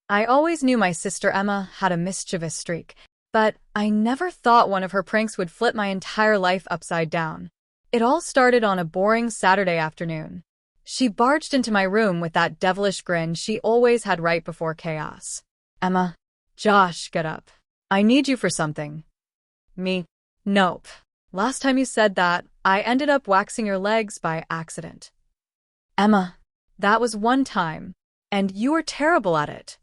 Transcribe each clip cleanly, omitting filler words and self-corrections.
I always knew my sister Emma had a mischievous streak, but I never thought one of her pranks would flip my entire life upside down. It all started on a boring Saturday afternoon. She barged into my room with that devilish grin she always had right before chaos. Emma. Josh, get up. I need you for something. Me. Nope. Last time you said that, I ended up waxing your legs by accident. Emma. That was one time, and you were terrible at it.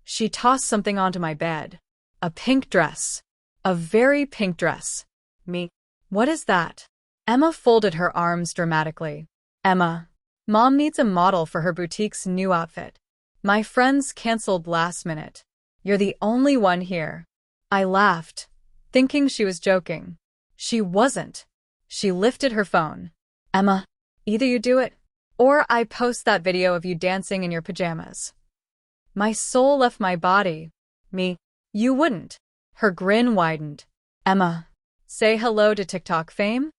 She tossed something onto my bed. A pink dress. A very pink dress. Me. What is that? Emma folded her arms dramatically. Emma. Mom needs a model for her boutique's new outfit. My friends canceled last minute. You're the only one here. I laughed, thinking she was joking. She wasn't. She lifted her phone. Emma, either you do it, or I post that video of you dancing in your pajamas. My soul left my body. Me. You wouldn't. Her grin widened. Emma. Say hello to TikTok fame?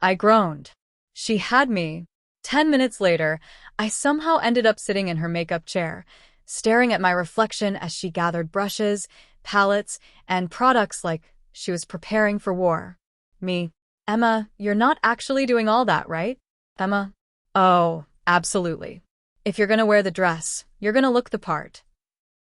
I groaned. She had me. 10 minutes later, I somehow ended up sitting in her makeup chair, staring at my reflection as she gathered brushes, palettes, and products like she was preparing for war. Me. Emma, you're not actually doing all that, right? Emma. Oh, absolutely. If you're gonna wear the dress, you're gonna look the part.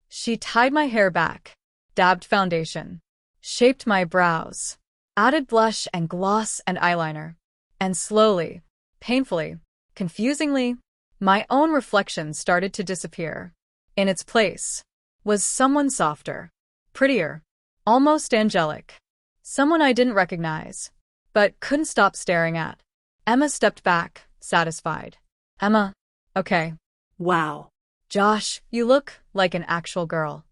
She tied my hair back, dabbed foundation, shaped my brows, added blush and gloss and eyeliner, and slowly, painfully, confusingly, my own reflection started to disappear. In its place was someone softer, prettier, almost angelic. Someone I didn't recognize, but couldn't stop staring at. Emma stepped back, satisfied. Emma. Okay. Wow. Josh, you look like an actual girl.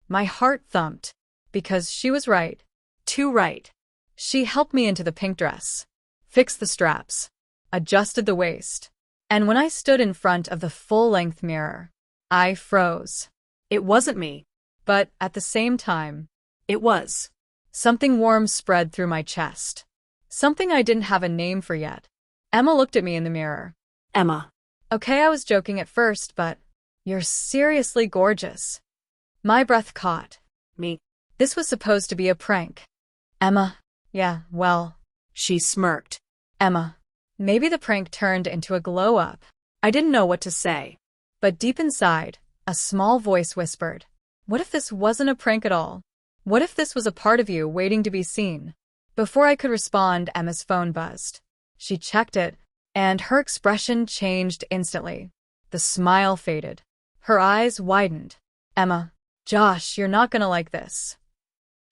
My heart thumped, because she was right. Too right. She helped me into the pink dress, fixed the straps, adjusted the waist, and when I stood in front of the full-length mirror, I froze. It wasn't me. But at the same time, It was. something warm spread through my chest. Something I didn't have a name for yet. Emma looked at me in the mirror. Emma. Okay, I was joking at first, but you're seriously gorgeous. My breath caught. Me. This was supposed to be a prank. Emma. Yeah, well. She smirked. Emma. Maybe the prank turned into a glow-up. I didn't know what to say. But deep inside, a small voice whispered, what if this wasn't a prank at all? What if this was a part of you waiting to be seen? Before I could respond, Emma's phone buzzed. She checked it, and her expression changed instantly. The smile faded. Her eyes widened. Emma. Josh, you're not gonna like this.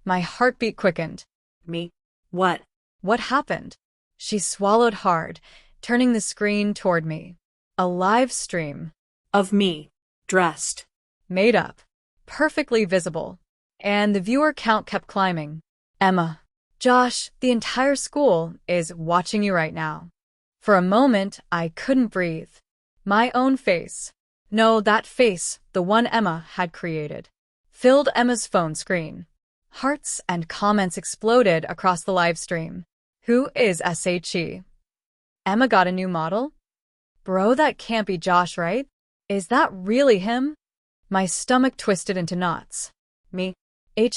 My heartbeat quickened. Me. What? What happened? She swallowed hard, turning the screen toward me. A live stream. Of me. Dressed. Made up. Perfectly visible. And the viewer count kept climbing. Emma. Josh, the entire school is watching you right now. For a moment, I couldn't breathe. My own face. No, that face, the one Emma had created, filled Emma's phone screen. Hearts and comments exploded across the live stream. Who is SHE? Emma got a new model? Bro, that can't be Josh, right? Is that really him? My stomach twisted into knots. Me.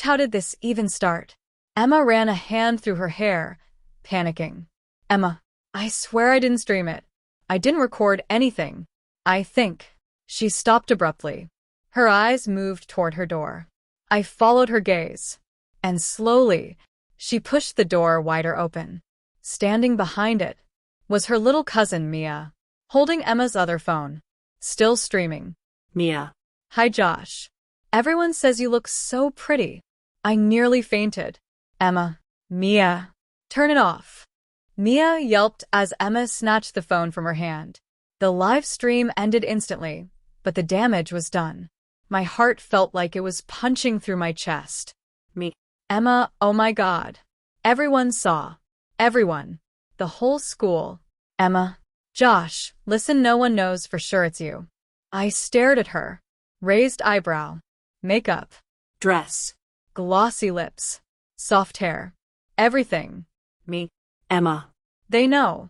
How did this even start? Emma ran a hand through her hair, panicking. Emma. I swear I didn't stream it. I didn't record anything. I think. She stopped abruptly. Her eyes moved toward her door. I followed her gaze. And slowly, she pushed the door wider open. Standing behind it was her little cousin, Mia, holding Emma's other phone. Still streaming. Mia. Hi, Josh. Everyone says you look so pretty. I nearly fainted. Emma. Mia. Turn it off. Mia yelped as Emma snatched the phone from her hand. The live stream ended instantly, but the damage was done. My heart felt like it was punching through my chest. Me. Emma, oh my God. Everyone saw. Everyone. The whole school. Emma. Josh, listen, no one knows for sure it's you. I stared at her. Raised eyebrow. Makeup. Dress. Glossy lips. Soft hair. Everything. Me. Emma. They know.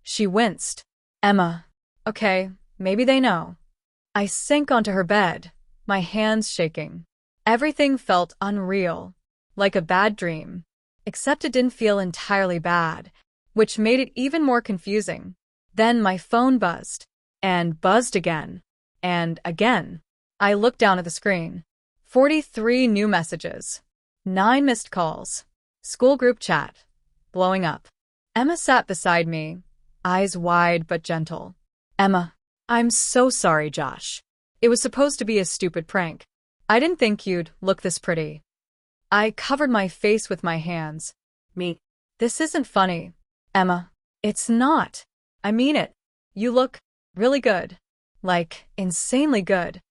She winced. Emma. Okay, maybe they know. I sank onto her bed, my hands shaking. Everything felt unreal, like a bad dream. Except it didn't feel entirely bad, which made it even more confusing. Then my phone buzzed, and buzzed again, and again. I looked down at the screen. 43 new messages. 9 missed calls. School group chat. Blowing up. Emma sat beside me, eyes wide but gentle. Emma, I'm so sorry, Josh. It was supposed to be a stupid prank. I didn't think you'd look this pretty. I covered my face with my hands. Me. This isn't funny. Emma, it's not. I mean it. You look really good. Like, insanely good.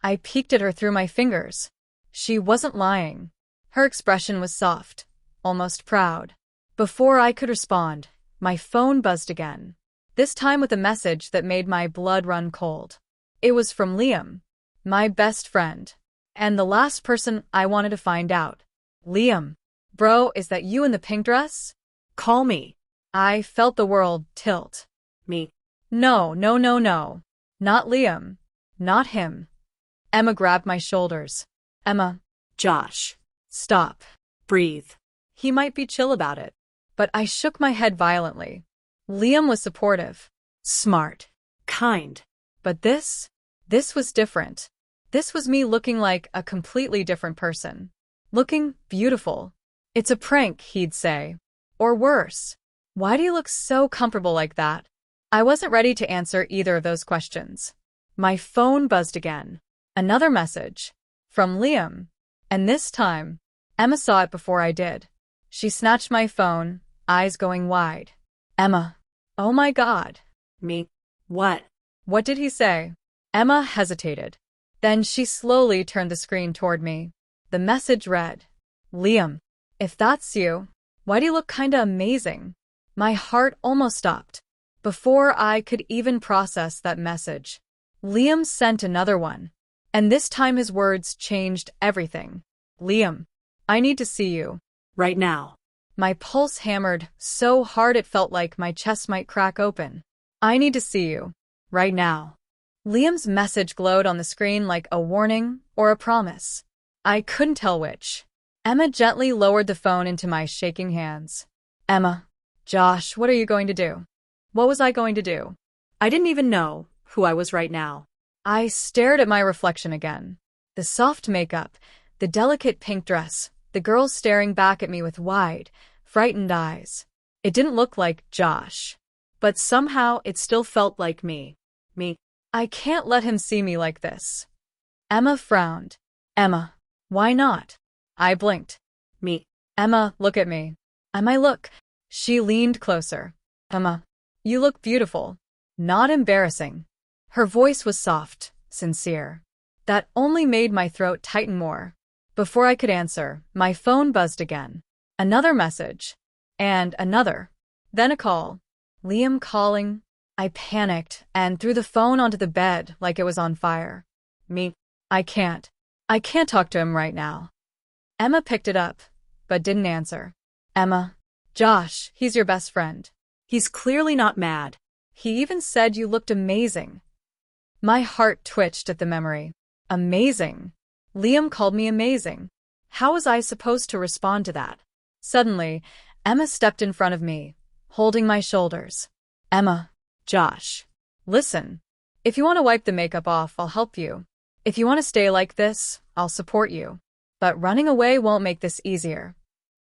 I peeked at her through my fingers. She wasn't lying. Her expression was soft, almost proud. Before I could respond, my phone buzzed again. This time with a message that made my blood run cold. It was from Liam, my best friend, and the last person I wanted to find out. Liam. Bro, is that you in the pink dress? Call me. I felt the world tilt. Me. No. Not Liam. Not him. Emma grabbed my shoulders. Emma. Josh. Stop. Breathe. He might be chill about it. But I shook my head violently. Liam was supportive. Smart. Kind. But this was different. This was me looking like a completely different person. Looking beautiful. It's a prank, he'd say. Or worse. Why do you look so comfortable like that? I wasn't ready to answer either of those questions. My phone buzzed again. Another message. From Liam. And this time, Emma saw it before I did. She snatched my phone, eyes going wide. Emma. Oh my God. Me. What? What did he say? Emma hesitated. Then she slowly turned the screen toward me. The message read, Liam, if that's you, why do you look kinda amazing? My heart almost stopped. Before I could even process that message, Liam sent another one. And this time his words changed everything. Liam, I need to see you. Right now. My pulse hammered so hard it felt like my chest might crack open. I need to see you. Right now. Liam's message glowed on the screen like a warning or a promise. I couldn't tell which. Emma gently lowered the phone into my shaking hands. Emma. Josh, what are you going to do? What was I going to do? I didn't even know who I was right now. I stared at my reflection again. The soft makeup, the delicate pink dress, the girl staring back at me with wide, frightened eyes. It didn't look like Josh. But somehow it still felt like me. Me. I can't let him see me like this. Emma frowned. Emma. Why not? I blinked. Me. Emma, look at me. Emma, look. She leaned closer. Emma. You look beautiful. Not embarrassing. Her voice was soft, sincere. That only made my throat tighten more. Before I could answer, my phone buzzed again. Another message. And another. Then a call. Liam calling. I panicked and threw the phone onto the bed like it was on fire. Me. I can't talk to him right now. Emma picked it up, but didn't answer. Emma. Josh, he's your best friend. He's clearly not mad. He even said you looked amazing. My heart twitched at the memory. Amazing. Liam called me amazing. How was I supposed to respond to that? Suddenly, Emma stepped in front of me, holding my shoulders. Emma. Josh. Listen. If you want to wipe the makeup off, I'll help you. If you want to stay like this, I'll support you. But running away won't make this easier.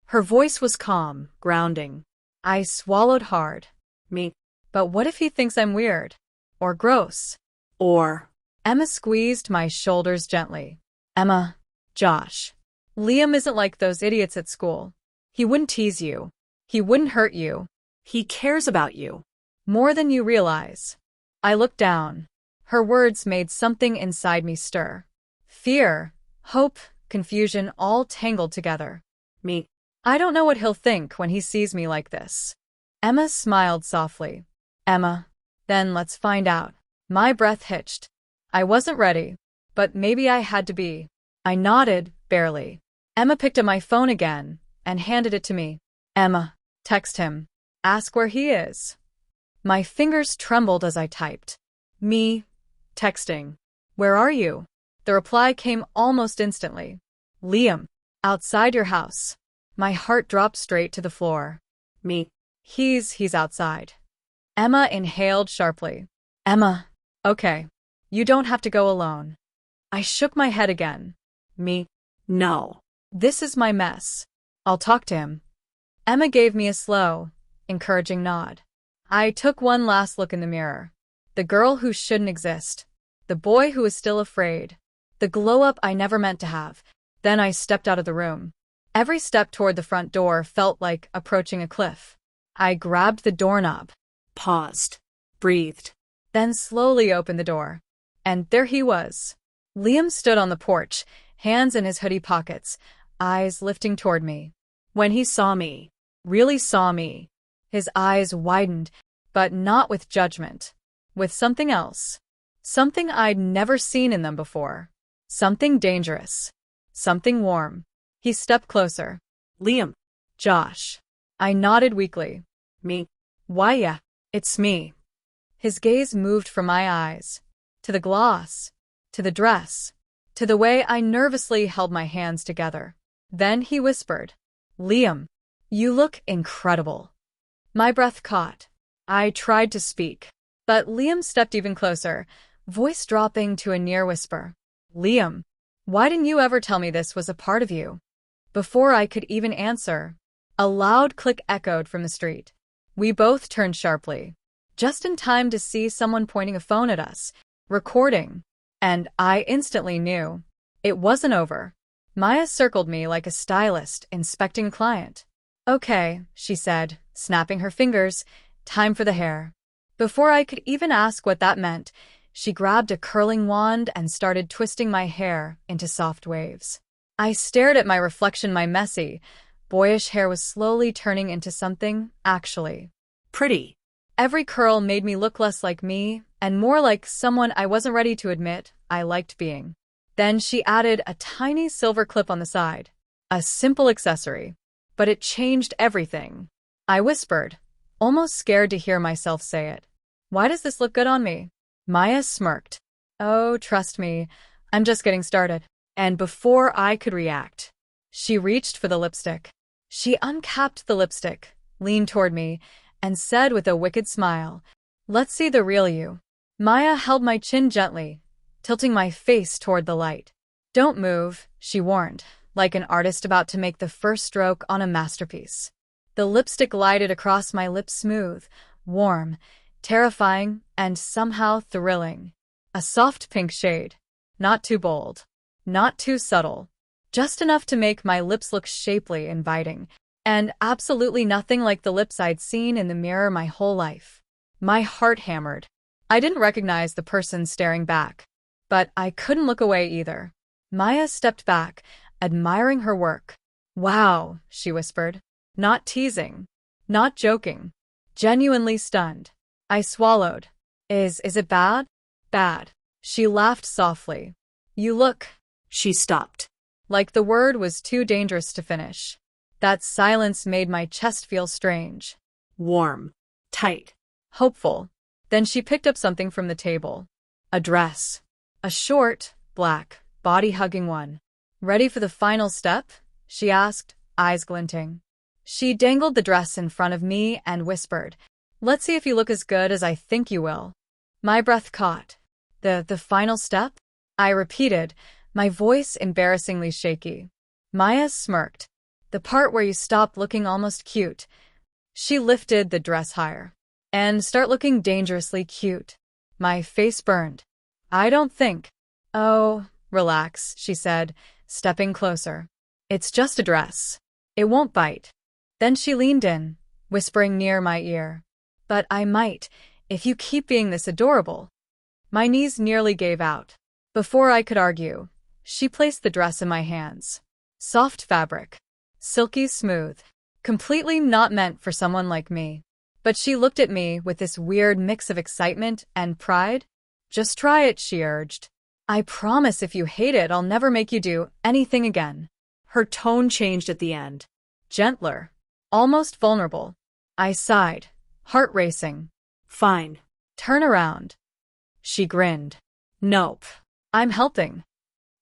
Her voice was calm, grounding. I swallowed hard. Me. But what if he thinks I'm weird? Or gross? Or. Emma squeezed my shoulders gently. Emma. Josh. Liam isn't like those idiots at school. He wouldn't tease you. He wouldn't hurt you. He cares about you. More than you realize. I looked down. Her words made something inside me stir. Fear, hope, confusion all tangled together. Me. I don't know what he'll think when he sees me like this. Emma smiled softly. Emma. Then let's find out. My breath hitched. I wasn't ready, but maybe I had to be. I nodded, barely. Emma picked up my phone again and handed it to me. Emma. Text him. Ask where he is. My fingers trembled as I typed. Me. Texting. Where are you? The reply came almost instantly. Liam, outside your house. My heart dropped straight to the floor. Me. He's outside. Emma inhaled sharply. Emma. Okay. You don't have to go alone. I shook my head again. Me. No. This is my mess. I'll talk to him. Emma gave me a slow, encouraging nod. I took one last look in the mirror. The girl who shouldn't exist. The boy who was still afraid. The glow-up I never meant to have. Then I stepped out of the room. Every step toward the front door felt like approaching a cliff. I grabbed the doorknob. Paused. Breathed. Then slowly opened the door. And there he was. Liam stood on the porch, hands in his hoodie pockets, eyes lifting toward me. When he saw me, Really saw me. His eyes widened, but not with judgment. With something else. Something I'd never seen in them before. Something dangerous. Something warm. He stepped closer. Liam. Josh. I nodded weakly. Me. Why, yeah, it's me. His gaze moved from my eyes. To the gloss. To the dress. To the way I nervously held my hands together. Then he whispered. Liam. You look incredible. My breath caught. I tried to speak. But Liam stepped even closer, voice dropping to a near whisper. Liam. Why didn't you ever tell me this was a part of you? Before I could even answer, a loud click echoed from the street. We both turned sharply, just in time to see someone pointing a phone at us, recording. And I instantly knew. It wasn't over. Maya circled me like a stylist inspecting a client. Okay, she said, snapping her fingers, time for the hair. Before I could even ask what that meant, she grabbed a curling wand and started twisting my hair into soft waves. I stared at my reflection. My messy, boyish hair was slowly turning into something, actually, Pretty. Every curl made me look less like me and more like someone I wasn't ready to admit I liked being. Then she added a tiny silver clip on the side. A simple accessory. But it changed everything. I whispered, almost scared to hear myself say it. Why does this look good on me? Maya smirked. Oh, trust me, I'm just getting started. And before I could react, she reached for the lipstick. She uncapped the lipstick, leaned toward me, and said with a wicked smile, Let's see the real you. Maya held my chin gently, tilting my face toward the light. Don't move, she warned, like an artist about to make the first stroke on a masterpiece. The lipstick glided across my lips, smooth, warm, terrifying, and somehow thrilling. A soft pink shade. Not too bold. Not too subtle. Just enough to make my lips look shapely, inviting, and absolutely nothing like the lips I'd seen in the mirror my whole life. My heart hammered. I didn't recognize the person staring back, but I couldn't look away either. Maya stepped back, admiring her work. Wow, she whispered. Not teasing. Not joking. Genuinely stunned. I swallowed. Is it bad? Bad. She laughed softly. You look. She stopped. Like the word was too dangerous to finish. That silence made my chest feel strange. Warm. Tight. Hopeful. Then she picked up something from the table. A dress. A short, black, body-hugging one. Ready for the final step? She asked, eyes glinting. She dangled the dress in front of me and whispered, Let's see if you look as good as I think you will. My breath caught. The final step? I repeated, my voice embarrassingly shaky. Maya smirked. The part where you stop looking almost cute. She lifted the dress higher. And start looking dangerously cute. My face burned. I don't think. Oh, relax, she said, stepping closer. It's just a dress. It won't bite. Then she leaned in, whispering near my ear. But I might, if you keep being this adorable. My knees nearly gave out. Before I could argue, she placed the dress in my hands. Soft fabric. Silky smooth. Completely not meant for someone like me. But she looked at me with this weird mix of excitement and pride. Just try it, she urged. I promise if you hate it, I'll never make you do anything again. Her tone changed at the end. Gentler. Almost vulnerable. I sighed, heart racing. Fine. Turn around. She grinned. Nope. I'm helping.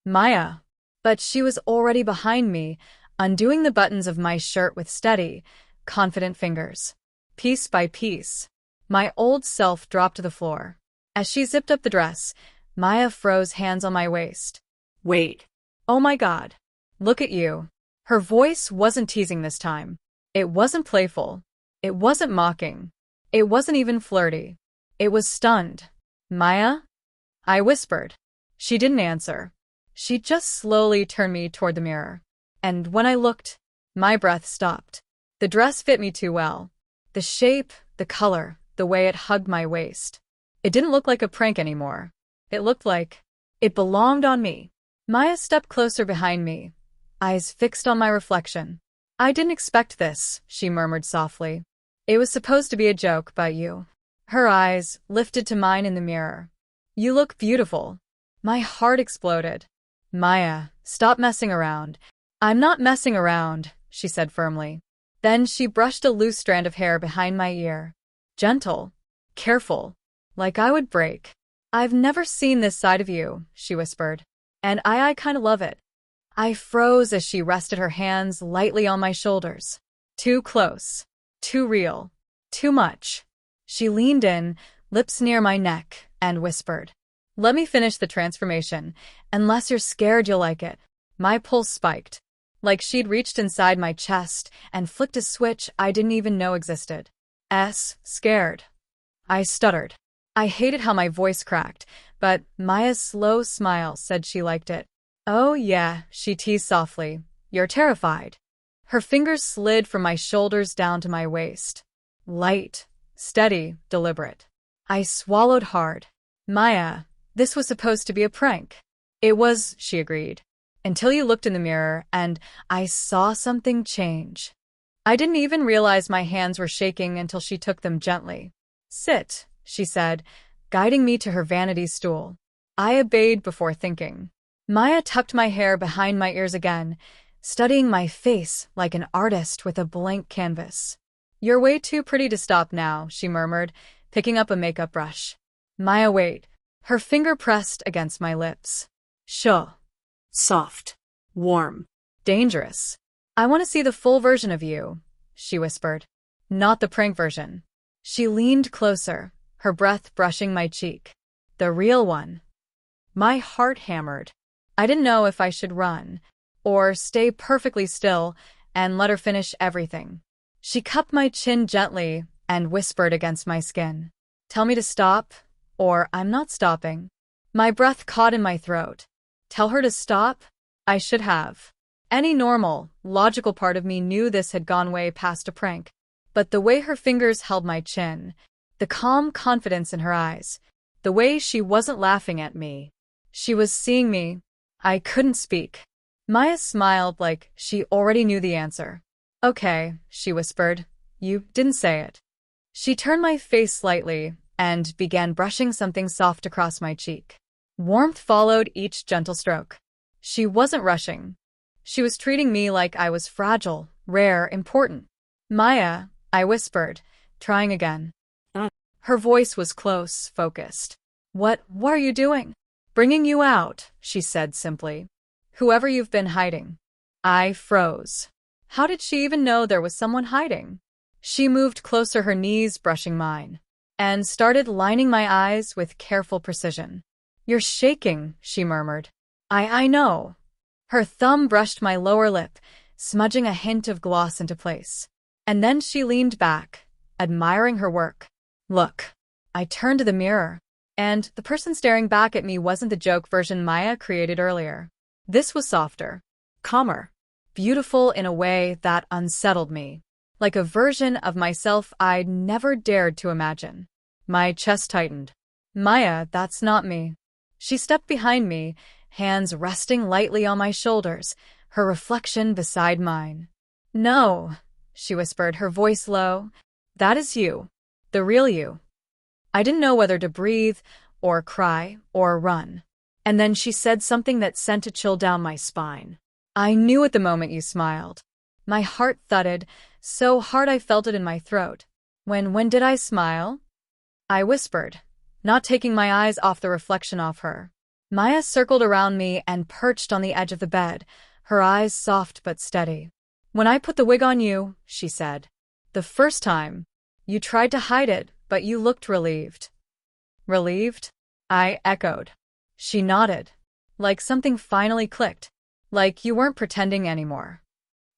Maya. But she was already behind me, undoing the buttons of my shirt with steady, confident fingers. Piece by piece, my old self dropped to the floor. As she zipped up the dress, Maya froze, hands on my waist. Wait. Oh my God. Look at you. Her voice wasn't teasing this time. It wasn't playful. It wasn't mocking. It wasn't even flirty. It was stunned. Maya? I whispered. She didn't answer. She just slowly turned me toward the mirror. And when I looked, my breath stopped. The dress fit me too well. The shape, the color, the way it hugged my waist. It didn't look like a prank anymore. It looked like it belonged on me. Maya stepped closer behind me, eyes fixed on my reflection. I didn't expect this, she murmured softly. It was supposed to be a joke, but you. Her eyes lifted to mine in the mirror. You look beautiful. My heart exploded. Maya, stop messing around. I'm not messing around, she said firmly. Then she brushed a loose strand of hair behind my ear. Gentle, careful, like I would break. I've never seen this side of you, she whispered. And I kinda love it. I froze as she rested her hands lightly on my shoulders. Too close. Too real. Too much. She leaned in, lips near my neck, and whispered. Let me finish the transformation. Unless you're scared, you'll like it. My pulse spiked, like she'd reached inside my chest and flicked a switch I didn't even know existed. Scared. I stuttered. I hated how my voice cracked, but Maya's slow smile said she liked it. Oh yeah, she teased softly. You're terrified. Her fingers slid from my shoulders down to my waist. Light, steady, deliberate. I swallowed hard. Maya, this was supposed to be a prank. It was, she agreed. Until you looked in the mirror and I saw something change. I didn't even realize my hands were shaking until she took them gently. Sit, she said, guiding me to her vanity stool. I obeyed before thinking. Maya tucked my hair behind my ears again, studying my face like an artist with a blank canvas. You're way too pretty to stop now, she murmured, picking up a makeup brush. Maya, wait. Her finger pressed against my lips. Sure. Soft. Warm. Dangerous. I want to see the full version of you, she whispered. Not the prank version. She leaned closer, her breath brushing my cheek. The real one. My heart hammered. I didn't know if I should run, or stay perfectly still and let her finish everything. She cupped my chin gently and whispered against my skin. Tell me to stop, or I'm not stopping. My breath caught in my throat. Tell her to stop? I should have. Any normal, logical part of me knew this had gone way past a prank. But the way her fingers held my chin, the calm confidence in her eyes, the way she wasn't laughing at me. She was seeing me. I couldn't speak. Maya smiled like she already knew the answer. Okay, she whispered. You didn't say it. She turned my face slightly and began brushing something soft across my cheek. Warmth followed each gentle stroke. She wasn't rushing. She was treating me like I was fragile, rare, important. Maya, I whispered, trying again. Her voice was close, focused. What are you doing? Bringing you out, she said simply. Whoever you've been hiding. I froze. How did she even know there was someone hiding? She moved closer, her knees brushing mine, and started lining my eyes with careful precision. You're shaking, she murmured. I know. Her thumb brushed my lower lip, smudging a hint of gloss into place. And then she leaned back, admiring her work. Look. I turned to the mirror, and the person staring back at me wasn't the joke version Maya created earlier. This was softer, calmer, beautiful in a way that unsettled me, like a version of myself I'd never dared to imagine. My chest tightened. Maya, that's not me. She stepped behind me, hands resting lightly on my shoulders, her reflection beside mine. No, she whispered, her voice low. That is you. The real you. I didn't know whether to breathe, or cry, or run. And then she said something that sent a chill down my spine. I knew at the moment you smiled. My heart thudded, so hard I felt it in my throat. When did I smile? I whispered, not taking my eyes off the reflection of her. Maya circled around me and perched on the edge of the bed, her eyes soft but steady. "When I put the wig on you," she said. "The first time. You tried to hide it, but you looked relieved." "Relieved?" I echoed. She nodded. Like something finally clicked. Like you weren't pretending anymore.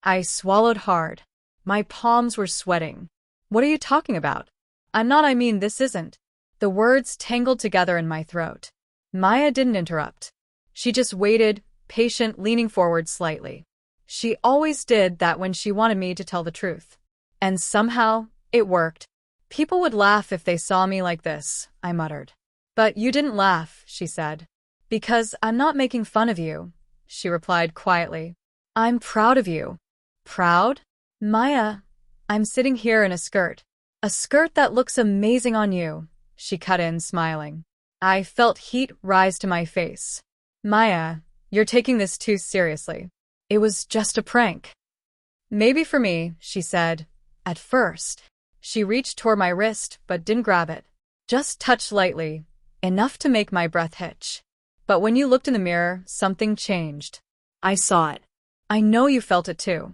I swallowed hard. My palms were sweating. "What are you talking about?" I mean this isn't." The words tangled together in my throat. Maya didn't interrupt. She just waited, patient, leaning forward slightly. She always did that when she wanted me to tell the truth. And somehow, it worked. "People would laugh if they saw me like this," I muttered. "But you didn't laugh," she said. "Because I'm not making fun of you," she replied quietly. "I'm proud of you." "Proud?" "Maya, I'm sitting here in a skirt. A skirt that looks amazing on you," she cut in, smiling. I felt heat rise to my face. "Maya, you're taking this too seriously. It was just a prank." "Maybe for me," she said. At first. She reached toward my wrist but didn't grab it. Just touched lightly, enough to make my breath hitch. "But when you looked in the mirror, something changed." I saw it. "I know you felt it too."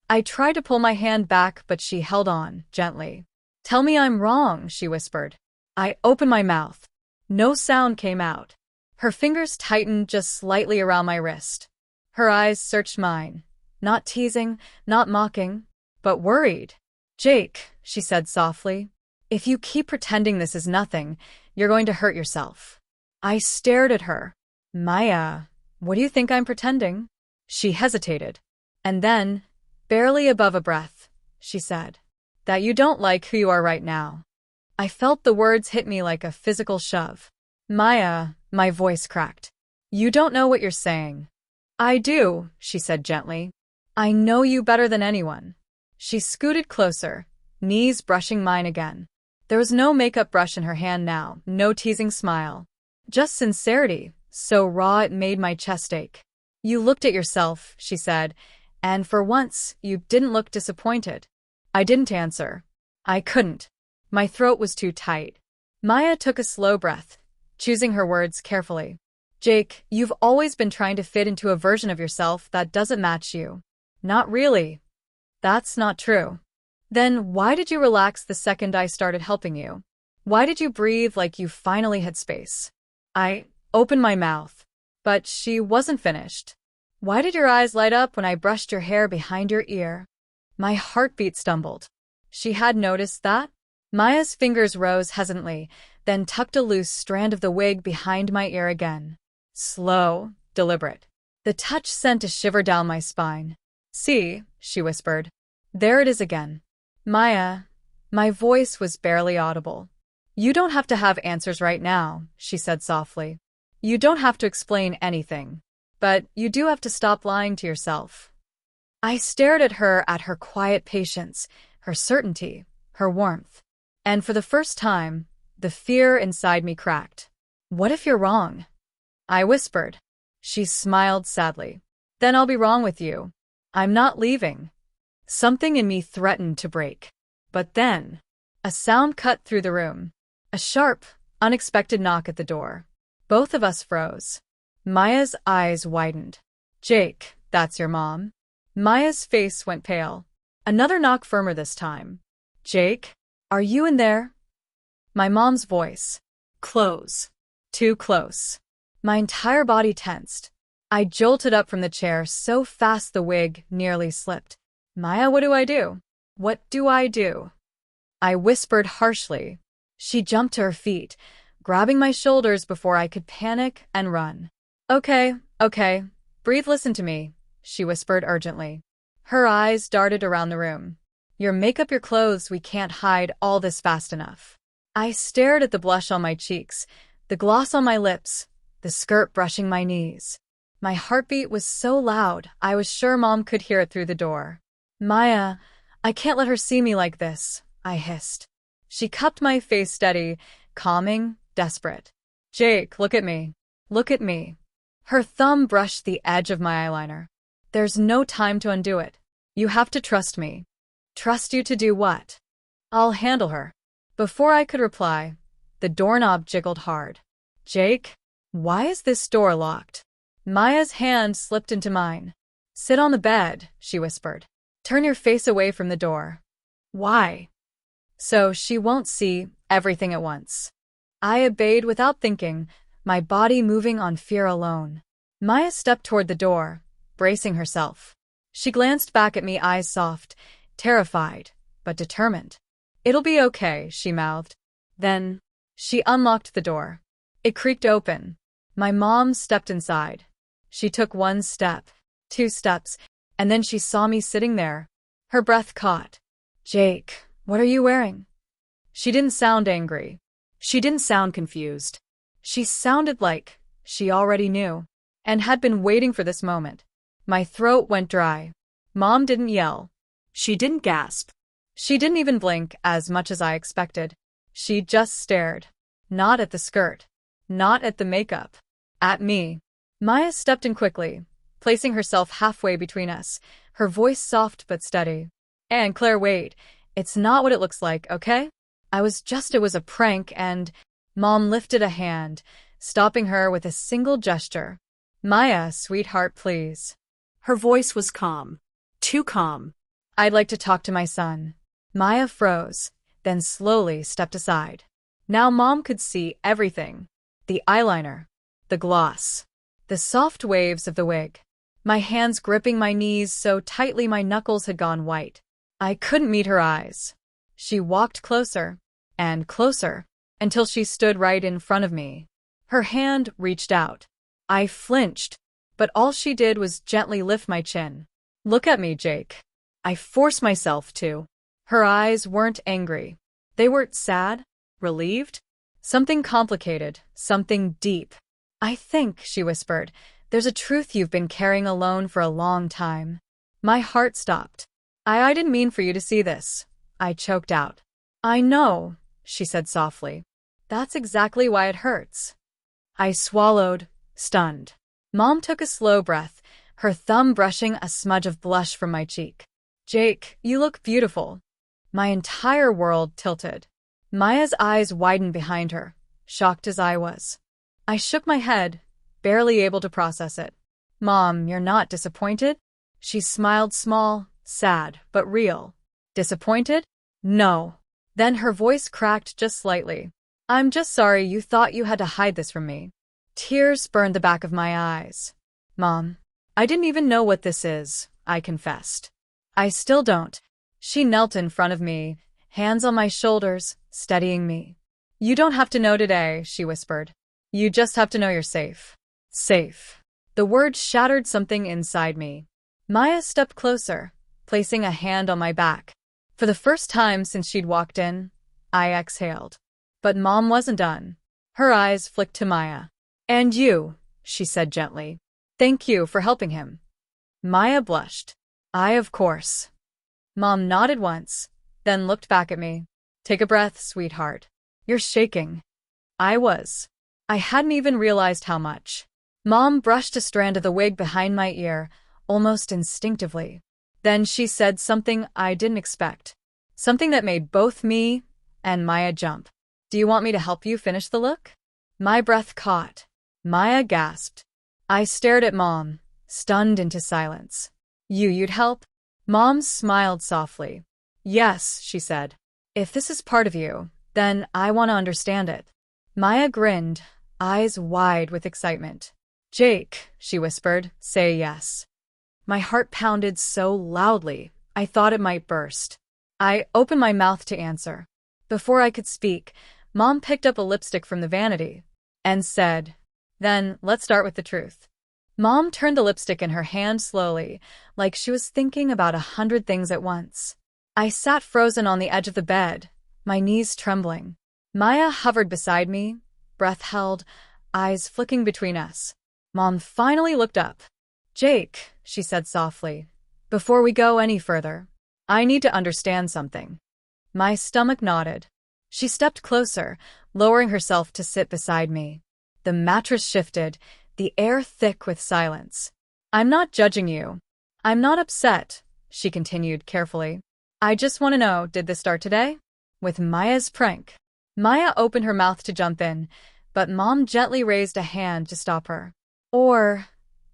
I tried to pull my hand back, but she held on, gently. "Tell me I'm wrong," she whispered. I opened my mouth. No sound came out. Her fingers tightened just slightly around my wrist. Her eyes searched mine. Not teasing, not mocking, but worried. "Jake," she said softly, "if you keep pretending this is nothing, you're going to hurt yourself." I stared at her. "Maya, what do you think I'm pretending?" She hesitated. And then, barely above a breath, she said, "That you don't like who you are right now." I felt the words hit me like a physical shove. "Maya," my voice cracked. "You don't know what you're saying." "I do," she said gently. "I know you better than anyone." She scooted closer, knees brushing mine again. There was no makeup brush in her hand now, no teasing smile. Just sincerity, so raw it made my chest ache. "You looked at yourself," she said, "and for once, you didn't look disappointed." I didn't answer. I couldn't. My throat was too tight. Maya took a slow breath, choosing her words carefully. "Jake, you've always been trying to fit into a version of yourself that doesn't match you." "Not really." "That's not true." "Then why did you relax the second I started helping you? Why did you breathe like you finally had space?" I opened my mouth, but she wasn't finished. "Why did your eyes light up when I brushed your hair behind your ear?" My heartbeat stumbled. She had noticed that? Maya's fingers rose hesitantly, then tucked a loose strand of the wig behind my ear again. Slow, deliberate. The touch sent a shiver down my spine. "See," she whispered. "There it is again." "Maya," my voice was barely audible. "You don't have to have answers right now," she said softly. "You don't have to explain anything. But you do have to stop lying to yourself." I stared at her quiet patience, her certainty, her warmth. And for the first time, the fear inside me cracked. "What if you're wrong?" I whispered. She smiled sadly. "Then I'll be wrong with you. I'm not leaving." Something in me threatened to break. But then, a sound cut through the room. A sharp, unexpected knock at the door. Both of us froze. Maya's eyes widened. "Jake, that's your mom?" Maya's face went pale. Another knock, firmer this time. "Jake, are you in there?" My mom's voice. "Close." Too close. My entire body tensed. I jolted up from the chair so fast the wig nearly slipped. "Maya, what do I do? What do I do?" I whispered harshly. She jumped to her feet, grabbing my shoulders before I could panic and run. Okay. Breathe, listen to me," she whispered urgently. Her eyes darted around the room. "Your makeup, your clothes, we can't hide all this fast enough." I stared at the blush on my cheeks, the gloss on my lips, the skirt brushing my knees. My heartbeat was so loud, I was sure Mom could hear it through the door. "Maya, I can't let her see me like this," I hissed. She cupped my face steady, calming, desperate. "Jake, look at me. Look at me." Her thumb brushed the edge of my eyeliner. "There's no time to undo it. You have to trust me." "Trust you to do what?" "I'll handle her." Before I could reply, the doorknob jiggled hard. "Jake?" Why is this door locked? Maya's hand slipped into mine. Sit on the bed, she whispered. Turn your face away from the door. Why? So she won't see everything at once. I obeyed without thinking, my body moving on fear alone. Maya stepped toward the door, bracing herself. She glanced back at me, eyes soft, terrified, but determined. It'll be okay, she mouthed. Then, she unlocked the door. It creaked open. My mom stepped inside. She took 1 step, 2 steps, and then she saw me sitting there. Her breath caught. Jake, what are you wearing? She didn't sound angry. She didn't sound confused. She sounded like she already knew and had been waiting for this moment. My throat went dry. Mom didn't yell. She didn't gasp. She didn't even blink as much as I expected. She just stared. Not at the skirt. Not at the makeup. At me. Maya stepped in quickly, placing herself halfway between us, her voice soft but steady. And Claire, wait. It's not what it looks like, okay? It was a prank and… Mom lifted a hand, stopping her with a single gesture. Maya, sweetheart, please. Her voice was calm. Too calm. I'd like to talk to my son. Maya froze, then slowly stepped aside. Now Mom could see everything. The eyeliner. The gloss. The soft waves of the wig. My hands gripping my knees so tightly my knuckles had gone white. I couldn't meet her eyes. She walked closer, and closer, until she stood right in front of me. Her hand reached out. I flinched, but all she did was gently lift my chin. Look at me, Jake. I forced myself to. Her eyes weren't angry. They were sad, relieved, something complicated, something deep. I think, she whispered, there's a truth you've been carrying alone for a long time. My heart stopped. I didn't mean for you to see this, I choked out. I know, she said softly. That's exactly why it hurts. I swallowed, stunned. Mom took a slow breath, her thumb brushing a smudge of blush from my cheek. Jake, you look beautiful. My entire world tilted. Maya's eyes widened behind her, shocked as I was. I shook my head, barely able to process it. Mom, you're not disappointed? She smiled, small, sad, but real. Disappointed? No. Then her voice cracked just slightly. I'm just sorry you thought you had to hide this from me. Tears burned the back of my eyes. Mom, I didn't even know what this is, I confessed. I still don't. She knelt in front of me, hands on my shoulders, steadying me. You don't have to know today, she whispered. You just have to know you're safe. Safe. The word shattered something inside me. Maya stepped closer, placing a hand on my back. For the first time since she'd walked in, I exhaled. But Mom wasn't done. Her eyes flicked to Maya. And you, she said gently. Thank you for helping him. Maya blushed. Of course. Mom nodded once, then looked back at me. Take a breath, sweetheart. You're shaking. I was. I hadn't even realized how much. Mom brushed a strand of the wig behind my ear, almost instinctively. Then she said something I didn't expect. Something that made both me and Maya jump. Do you want me to help you finish the look? My breath caught. Maya gasped. I stared at Mom, stunned into silence. You'd help? Mom smiled softly. Yes, she said. If this is part of you, then I want to understand it. Maya grinned, eyes wide with excitement. Jake, she whispered, say yes. My heart pounded so loudly, I thought it might burst. I opened my mouth to answer. Before I could speak, Mom picked up a lipstick from the vanity and said, Then let's start with the truth. Mom turned the lipstick in her hand slowly, like she was thinking about 100 things at once. I sat frozen on the edge of the bed, my knees trembling. Maya hovered beside me, breath held, eyes flicking between us. Mom finally looked up. Jake, she said softly, before we go any further, I need to understand something. My stomach nodded. She stepped closer, lowering herself to sit beside me. The mattress shifted, the air thick with silence. I'm not judging you. I'm not upset, she continued carefully. I just want to know, did this start today? With Maya's prank. Maya opened her mouth to jump in, but Mom gently raised a hand to stop her. Or,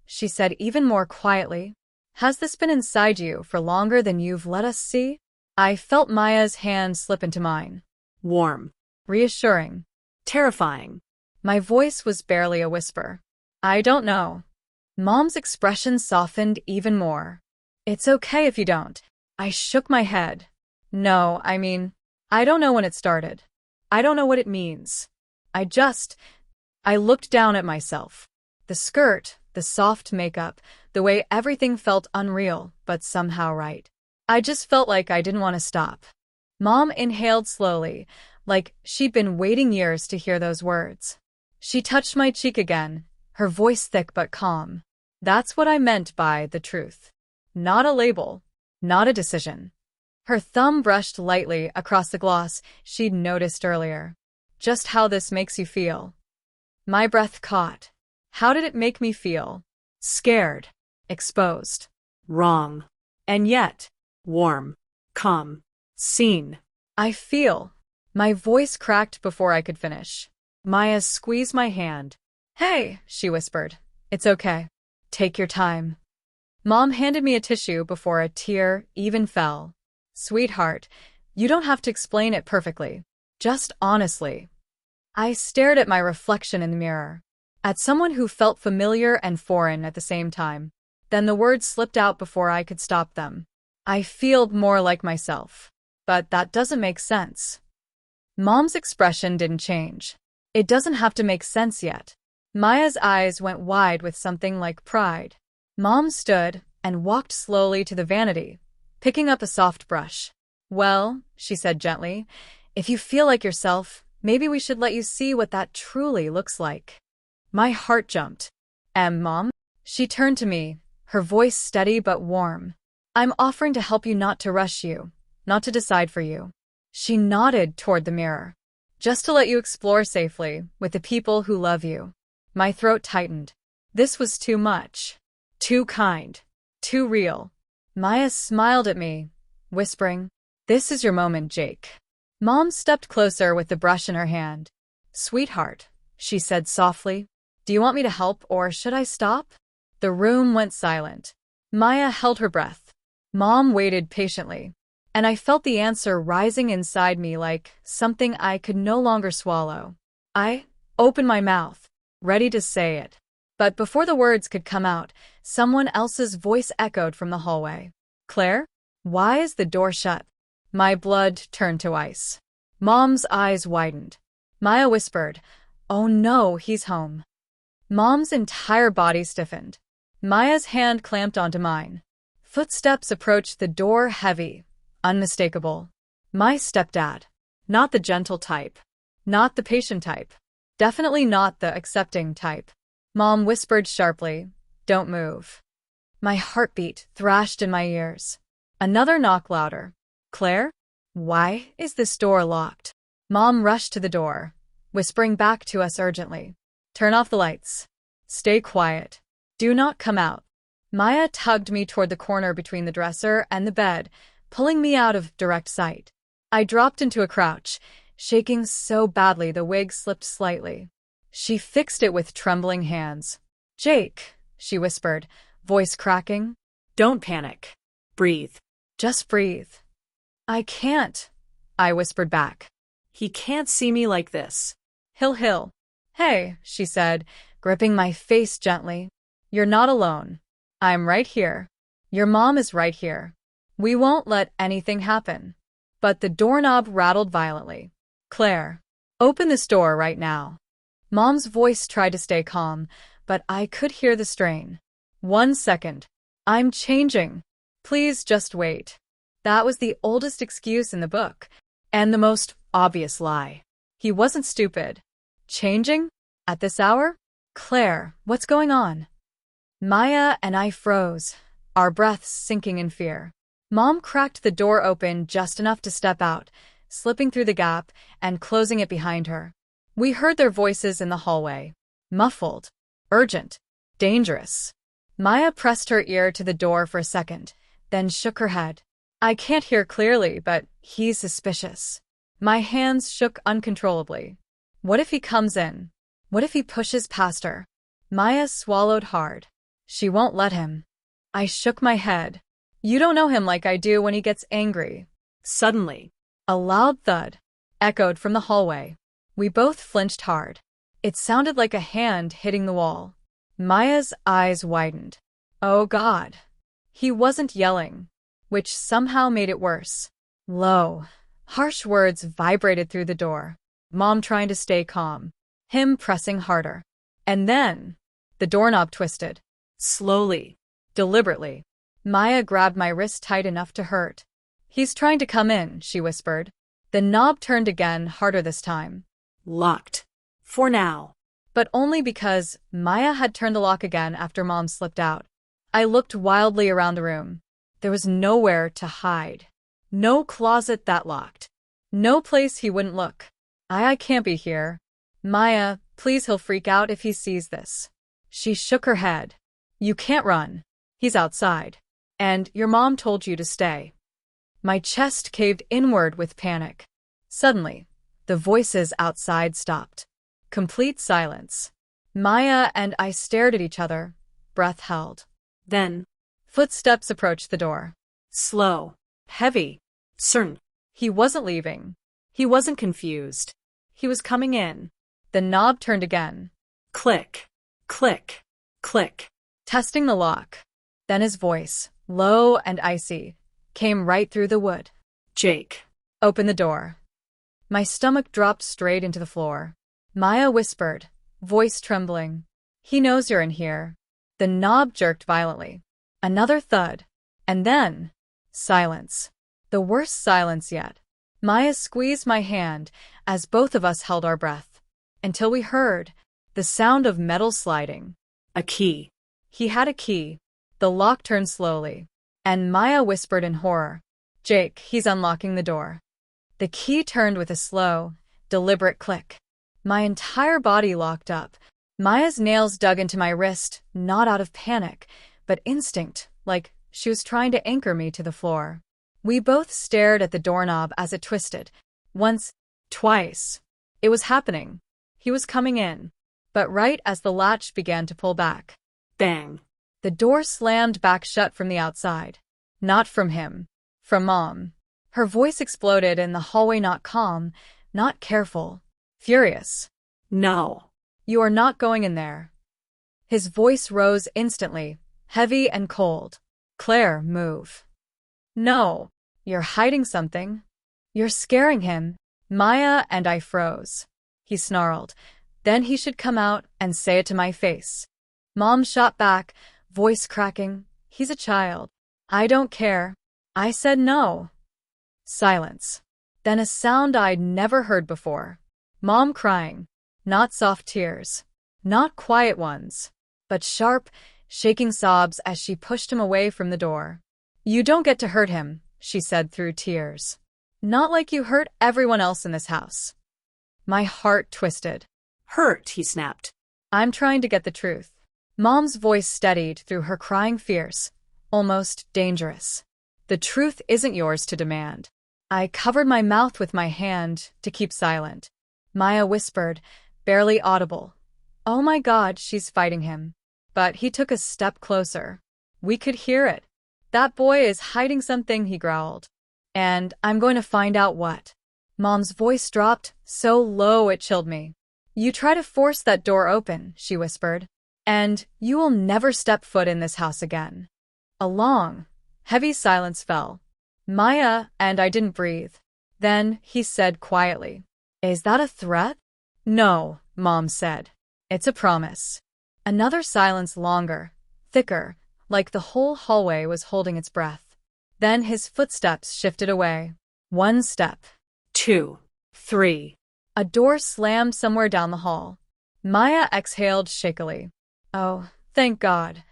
she said even more quietly, has this been inside you for longer than you've let us see? I felt Maya's hand slip into mine. Warm. Reassuring. Terrifying. My voice was barely a whisper. I don't know. Mom's expression softened even more. It's okay if you don't. I shook my head. No, I mean, I don't know when it started. I don't know what it means. I looked down at myself. The skirt, the soft makeup, the way everything felt unreal, but somehow right. I just felt like I didn't want to stop. Mom inhaled slowly, like she'd been waiting years to hear those words. She touched my cheek again, her voice thick but calm. That's what I meant by the truth. Not a label, not a decision. Her thumb brushed lightly across the gloss she'd noticed earlier. Just how this makes you feel. My breath caught. How did it make me feel? Scared. Exposed. Wrong. And yet, Warm. Calm. Seen. I feel. My voice cracked before I could finish. Maya squeezed my hand. Hey, she whispered. It's okay. Take your time. Mom handed me a tissue before a tear even fell. Sweetheart, you don't have to explain it perfectly. Just honestly. I stared at my reflection in the mirror. At someone who felt familiar and foreign at the same time. Then the words slipped out before I could stop them. I feel more like myself. But that doesn't make sense. Mom's expression didn't change. It doesn't have to make sense yet. Maya's eyes went wide with something like pride. Mom stood and walked slowly to the vanity, picking up a soft brush. Well, she said gently, if you feel like yourself, maybe we should let you see what that truly looks like. My heart jumped. Mom? She turned to me, her voice steady but warm. I'm offering to help you, not to rush you, not to decide for you. She nodded toward the mirror. Just to let you explore safely with the people who love you. My throat tightened. This was too much. Too kind. Too real. Maya smiled at me, whispering, "This is your moment, Jake." Mom stepped closer with the brush in her hand. "Sweetheart," she said softly, "do you want me to help or should I stop?" The room went silent. Maya held her breath. Mom waited patiently. And I felt the answer rising inside me like something I could no longer swallow. I opened my mouth, ready to say it. But before the words could come out, someone else's voice echoed from the hallway. "Claire? Why is the door shut?" My blood turned to ice. Mom's eyes widened. Maya whispered, "Oh no, he's home." Mom's entire body stiffened. Maya's hand clamped onto mine. Footsteps approached the door, heavy, unmistakable. My stepdad. Not the gentle type. Not the patient type. Definitely not the accepting type. Mom whispered sharply, "Don't move." My heartbeat thrashed in my ears. Another knock, louder. "Claire? Why is this door locked?" Mom rushed to the door, whispering back to us urgently. "Turn off the lights. Stay quiet. Do not come out." Maya tugged me toward the corner between the dresser and the bed, pulling me out of direct sight. I dropped into a crouch, shaking so badly the wig slipped slightly. She fixed it with trembling hands. "Jake," she whispered, voice cracking. Don't panic. Breathe. "Just breathe." "I can't," I whispered back. He can't see me like this. Hill. "Hey," she said, gripping my face gently. "You're not alone. I'm right here. Your mom is right here. We won't let anything happen." But the doorknob rattled violently. "Claire, open this door right now." Mom's voice tried to stay calm, but I could hear the strain. "1 second. I'm changing. Please just wait." That was the oldest excuse in the book, and the most obvious lie. He wasn't stupid. Changing? At this hour? "Claire, what's going on?" Maya and I froze, our breaths sinking in fear. Mom cracked the door open just enough to step out, slipping through the gap and closing it behind her. We heard their voices in the hallway. Muffled. Urgent. Dangerous. Maya pressed her ear to the door for a second, then shook her head. "I can't hear clearly, but he's suspicious." My hands shook uncontrollably. What if he comes in? What if he pushes past her? Maya swallowed hard. She won't let him. I shook my head. You don't know him like I do when he gets angry. Suddenly, A loud thud echoed from the hallway. We both flinched hard. It sounded like a hand hitting the wall. Maya's eyes widened. Oh God. He wasn't yelling, which somehow made it worse. Low, harsh words vibrated through the door. Mom trying to stay calm. Him pressing harder. And then, the doorknob twisted. slowly, Deliberately. Maya grabbed my wrist tight enough to hurt. He's trying to come in, she whispered. The knob turned again, harder this time. locked. For now. But only because Maya had turned the lock again after Mom slipped out. I looked wildly around the room. There was nowhere to hide. No closet that locked. No place he wouldn't look. I can't be here. Maya, please, he'll freak out if he sees this. She shook her head. You can't run. He's outside. And your mom told you to stay. My chest caved inward with panic. Suddenly, the voices outside stopped. Complete silence. Maya and I stared at each other, breath held. Then, Footsteps approached the door. slow, heavy, certain. He wasn't leaving. He wasn't confused. He was coming in. The knob turned again, Click, click, click. testing the lock. Then his voice, low and icy, came right through the wood. Jake. Open the door. My stomach dropped straight into the floor. Maya whispered, voice trembling. He knows you're in here. The knob jerked violently. Another thud. And then, silence. The worst silence yet. Maya squeezed my hand as both of us held our breath. Until we heard the sound of metal sliding. A key. He had a key. The lock turned slowly. And Maya whispered in horror. Jake, he's unlocking the door. The key turned with a slow, deliberate click. My entire body locked up. Maya's nails dug into my wrist, not out of panic, but instinct, like she was trying to anchor me to the floor. We both stared at the doorknob as it twisted. Once, twice. It was happening. He was coming in. But right as the latch began to pull back, Bang. the door slammed back shut from the outside. Not from him. From Mom. Her voice exploded in the hallway, not calm, not careful. Furious. No. You are not going in there. His voice rose instantly, heavy and cold. Claire, move. No. You're hiding something. You're scaring him. Maya and I froze. He snarled. Then he should come out and say it to my face. Mom shot back, voice cracking. He's a child. I don't care. I said no. Silence. Then a sound I'd never heard before. Mom crying. Not soft tears. Not quiet ones. But sharp, shaking sobs as she pushed him away from the door. You don't get to hurt him, she said through tears. Not like you hurt everyone else in this house. My heart twisted. Hurt, he snapped. I'm trying to get the truth. Mom's voice steadied through her crying, fierce, almost dangerous. The truth isn't yours to demand. I covered my mouth with my hand to keep silent. Maya whispered, barely audible. Oh my God, she's fighting him. But he took a step closer. We could hear it. That boy is hiding something, he growled. And I'm going to find out what. Mom's voice dropped, so low it chilled me. You try to force that door open, she whispered. And you will never step foot in this house again. A long, heavy silence fell. Maya and I didn't breathe. Then he said quietly, Is that a threat? No, Mom said. It's a promise. Another silence, longer, thicker, like the whole hallway was holding its breath. Then his footsteps shifted away. One step. 2, 3. A door slammed somewhere down the hall. Maya exhaled shakily. Oh, thank God.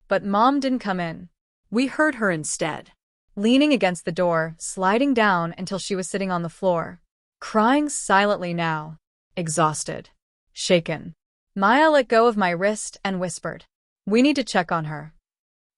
But Mom didn't come in. We heard her instead. Leaning against the door, sliding down until she was sitting on the floor. Crying silently now. Exhausted. Shaken. Maya let go of my wrist and whispered, We need to check on her.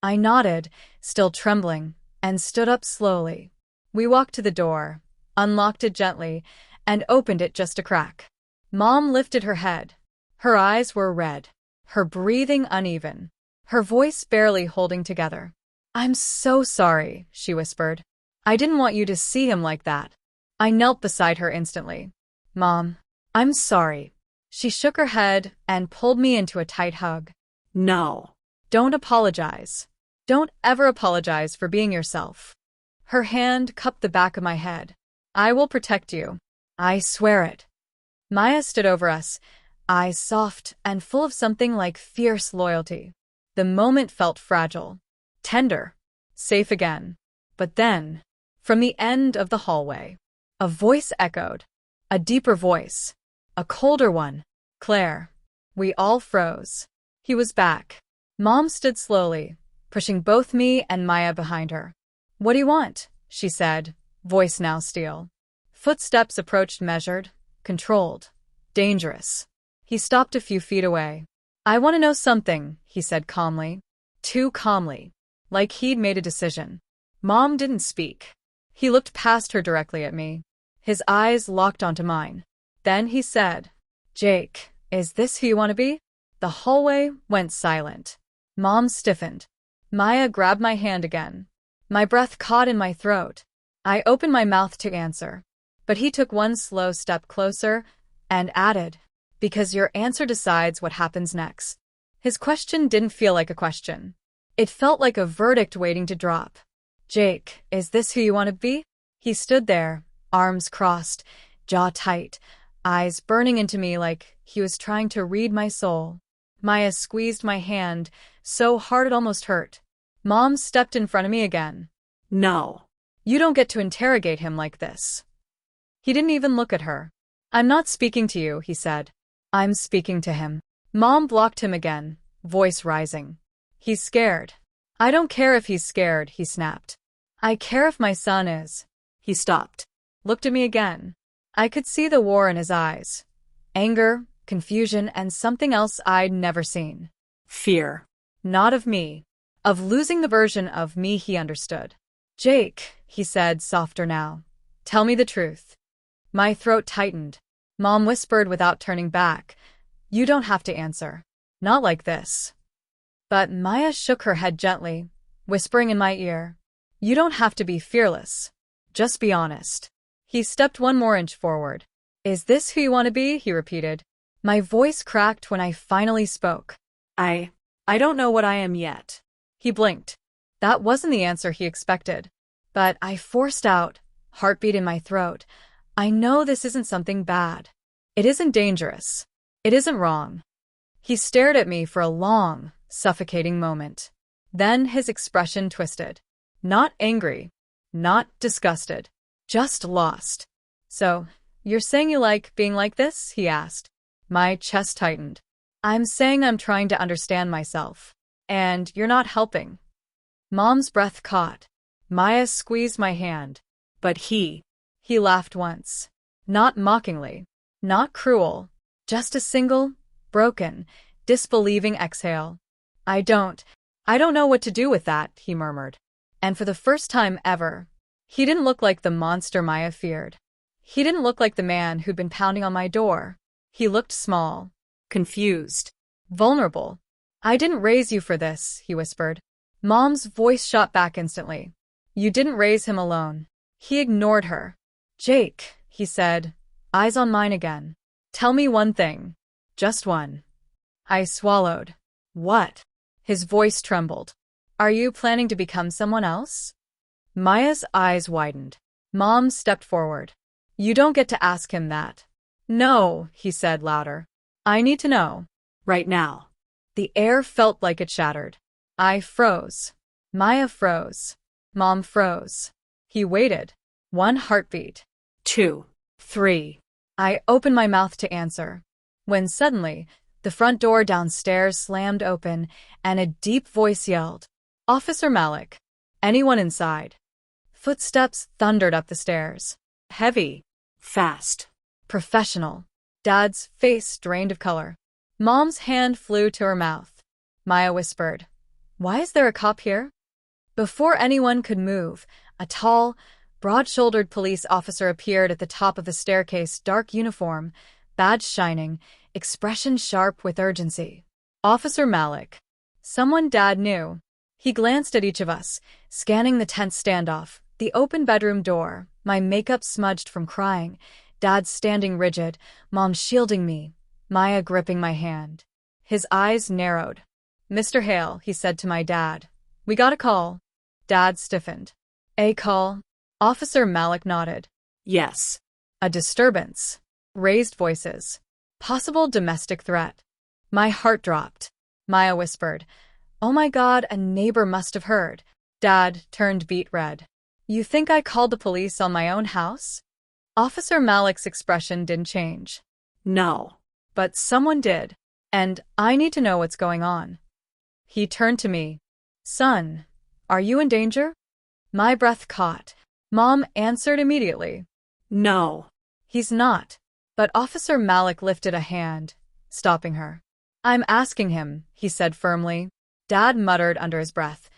I nodded, still trembling, and stood up slowly. We walked to the door, unlocked it gently, and opened it just a crack. Mom lifted her head. Her eyes were red, her breathing uneven, her voice barely holding together. "I'm so sorry," she whispered. "I didn't want you to see him like that." I knelt beside her instantly. "Mom, I'm sorry." She shook her head and pulled me into a tight hug. No. "Don't apologize. Don't ever apologize for being yourself." Her hand cupped the back of my head. "I will protect you. I swear it." Maya stood over us, eyes soft and full of something like fierce loyalty. The moment felt fragile, tender, safe again. But then, from the end of the hallway, a voice echoed. A deeper voice. A colder one. "Claire." We all froze. He was back. Mom stood slowly, pushing both me and Maya behind her. "What do you want?" she said, voice now steel. Footsteps approached, measured, controlled, dangerous. He stopped a few feet away. "I want to know something," he said calmly. Too calmly, like he'd made a decision. Mom didn't speak. He looked past her directly at me. His eyes locked onto mine. Then he said, "Jake, is this who you want to be?" The hallway went silent. Mom stiffened. Maya grabbed my hand again. My breath caught in my throat. I opened my mouth to answer, but he took one slow step closer and added, "Because your answer decides what happens next." His question didn't feel like a question. It felt like a verdict waiting to drop. "Jake, is this who you want to be?" He stood there, arms crossed, jaw tight, eyes burning into me like he was trying to read my soul. Maya squeezed my hand so hard it almost hurt. Mom stepped in front of me again. No. "You don't get to interrogate him like this." He didn't even look at her. "I'm not speaking to you," he said. "I'm speaking to him." Mom blocked him again, voice rising. "He's scared." "I don't care if he's scared," he snapped. "I care if my son is." He stopped, looked at me again. I could see the war in his eyes. Anger, confusion, and something else I'd never seen. Fear. Not of me. Of losing the version of me he understood. "Jake," he said, softer now. "Tell me the truth." My throat tightened. Mom whispered without turning back, "You don't have to answer. Not like this." But Maya shook her head gently, whispering in my ear, "You don't have to be fearless. Just be honest." He stepped one more inch forward. "Is this who you want to be?" he repeated. My voice cracked when I finally spoke. I don't know what I am yet." He blinked. That wasn't the answer he expected. But I forced out, heartbeat in my throat, "I know this isn't something bad. It isn't dangerous. It isn't wrong." He stared at me for a long, suffocating moment. Then his expression twisted. Not angry, not disgusted, just lost. "So, you're saying you like being like this?" he asked. My chest tightened. "I'm saying I'm trying to understand myself. And you're not helping." Mom's breath caught. Maya squeezed my hand. But he laughed once. Not mockingly, not cruel, just a single, broken, disbelieving exhale. I don't know what to do with that," he murmured. And for the first time ever, he didn't look like the monster Maya feared. He didn't look like the man who'd been pounding on my door. He looked small, confused, vulnerable. "I didn't raise you for this," he whispered. Mom's voice shot back instantly. "You didn't raise him alone." He ignored her. "Jake," he said, eyes on mine again. "Tell me one thing. Just one." I swallowed. "What?" His voice trembled. "Are you planning to become someone else?" Maya's eyes widened. Mom stepped forward. "You don't get to ask him that." "No," he said louder. "I need to know. Right now." The air felt like it shattered. I froze. Maya froze. Mom froze. He waited. One heartbeat. 2, 3. I opened my mouth to answer, when suddenly, the front door downstairs slammed open and a deep voice yelled, "Officer Malik. Anyone inside?" Footsteps thundered up the stairs. Heavy. Fast. Professional. Dad's face drained of color. Mom's hand flew to her mouth. Maya whispered, "Why is there a cop here?" Before anyone could move, a tall, broad-shouldered police officer appeared at the top of the staircase, dark uniform, badge shining, expression sharp with urgency. Officer Malik. Someone Dad knew. He glanced at each of us, scanning the tense standoff, the open bedroom door, my makeup smudged from crying, Dad standing rigid, Mom shielding me, Maya gripping my hand. His eyes narrowed. "Mr. Hale," he said to my dad. "We got a call." Dad stiffened. "A call?" Officer Malik nodded. Yes. A disturbance. Raised voices. Possible domestic threat. My heart dropped. Maya whispered, "Oh my God, a neighbor must have heard." Dad turned beet red. "You think I called the police on my own house?" Officer Malik's expression didn't change. No. But someone did, and I need to know what's going on. He turned to me. "Son, are you in danger?" My breath caught. Mom answered immediately. No. "He's not." But Officer Malik lifted a hand, stopping her. "I'm asking him," he said firmly. Dad muttered under his breath,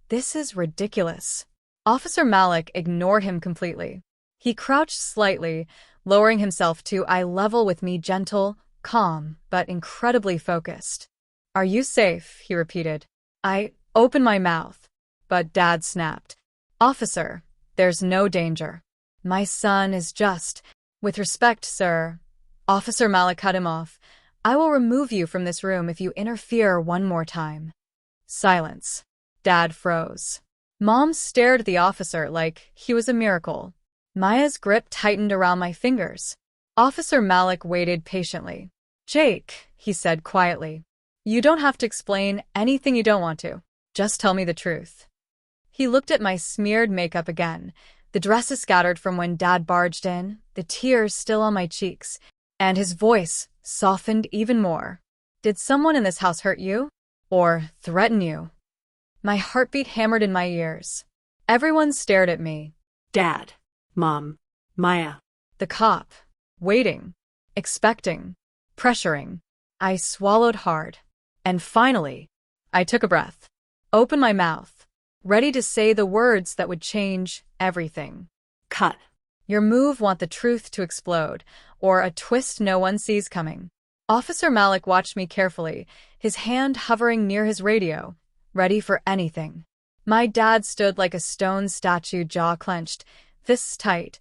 "This is ridiculous." Officer Malik ignored him completely. He crouched slightly, lowering himself to eye level with me, gentle, calm, but incredibly focused. "Are you safe?" he repeated. I opened my mouth, but Dad snapped. "Officer, there's no danger. My son is just—" "With respect, sir." Officer Malik cut him off. "I will remove you from this room if you interfere one more time." Silence. Dad froze. Mom stared at the officer like he was a miracle. Maya's grip tightened around my fingers. Officer Malik waited patiently. "Jake," he said quietly, "you don't have to explain anything you don't want to. Just tell me the truth." He looked at my smeared makeup again, the dresses scattered from when Dad barged in, the tears still on my cheeks, and his voice softened even more. "Did someone in this house hurt you? Or threaten you?" My heartbeat hammered in my ears. Everyone stared at me. Dad. Mom. Maya. The cop. Waiting. Expecting. Pressuring. I swallowed hard. And finally, I took a breath. Opened my mouth. Ready to say the words that would change everything. Cut. Your move want the truth to explode, or a twist no one sees coming. Officer Malik watched me carefully, his hand hovering near his radio, ready for anything. My dad stood like a stone statue, jaw clenched, fists tight,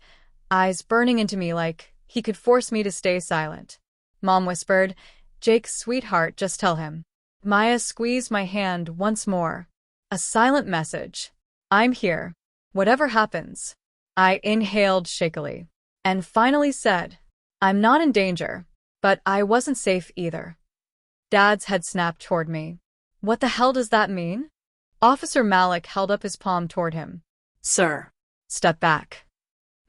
eyes burning into me like he could force me to stay silent. Mom whispered, "Jake, sweetheart, just tell him." Maya squeezed my hand once more. A silent message. "I'm here. Whatever happens." I inhaled shakily, and finally said, "I'm not in danger, but I wasn't safe either." Dad's head snapped toward me. "What the hell does that mean?" Officer Malik held up his palm toward him. "Sir." "Step back."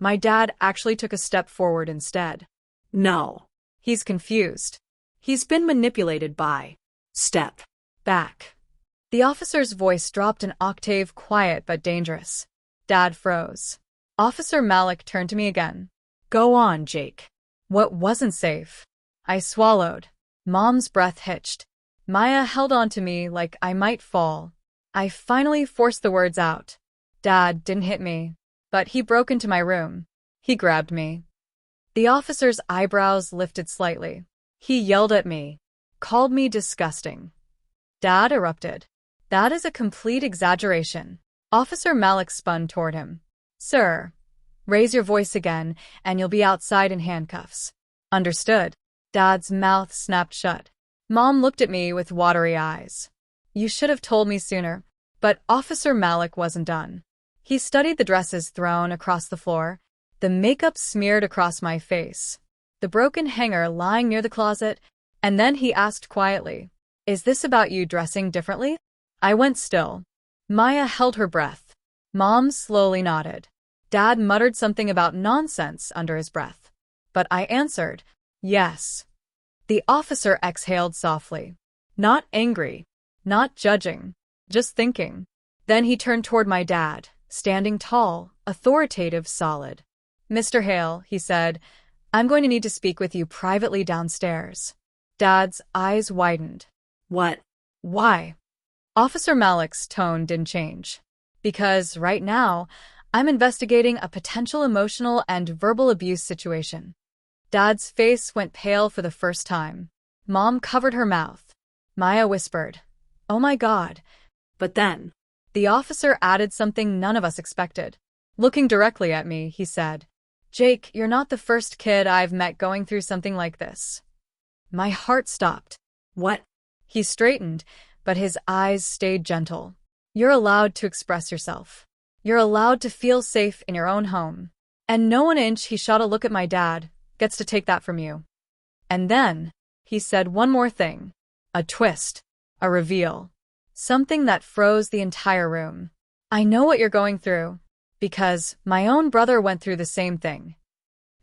My dad actually took a step forward instead. "No." He's confused. He's been manipulated by. Step. Back. The officer's voice dropped an octave, quiet but dangerous. Dad froze. Officer Malik turned to me again. "Go on, Jake." What wasn't safe? I swallowed. Mom's breath hitched. Maya held on to me like I might fall. I finally forced the words out. Dad didn't hit me, but he broke into my room. He grabbed me. The officer's eyebrows lifted slightly. He yelled at me, called me disgusting. Dad erupted. "That is a complete exaggeration." Officer Malik spun toward him. "Sir, raise your voice again, and you'll be outside in handcuffs." "Understood." Dad's mouth snapped shut. Mom looked at me with watery eyes. "You should have told me sooner." But Officer Malik wasn't done. He studied the dresses thrown across the floor, the makeup smeared across my face, the broken hanger lying near the closet, and then he asked quietly, "Is this about you dressing differently?" I went still. Maya held her breath. Mom slowly nodded. Dad muttered something about nonsense under his breath. But I answered, "Yes." The officer exhaled softly. Not angry, not judging, just thinking. Then he turned toward my dad, standing tall, authoritative, solid. "Mr. Hale," he said, "I'm going to need to speak with you privately downstairs." Dad's eyes widened. "What?" "Why?" Officer Malik's tone didn't change. "Because right now, I'm investigating a potential emotional and verbal abuse situation." Dad's face went pale for the first time. Mom covered her mouth. Maya whispered, "Oh my God." But then, The officer added something none of us expected. Looking directly at me, he said, "Jake, you're not the first kid I've met going through something like this." My heart stopped. what? He straightened, but his eyes stayed gentle. "You're allowed to express yourself. You're allowed to feel safe in your own home. And no 1 inch," he shot a look at my dad, "gets to take that from you." And then, he said one more thing. A twist. A reveal. Something that froze the entire room. "I know what you're going through, because my own brother went through the same thing."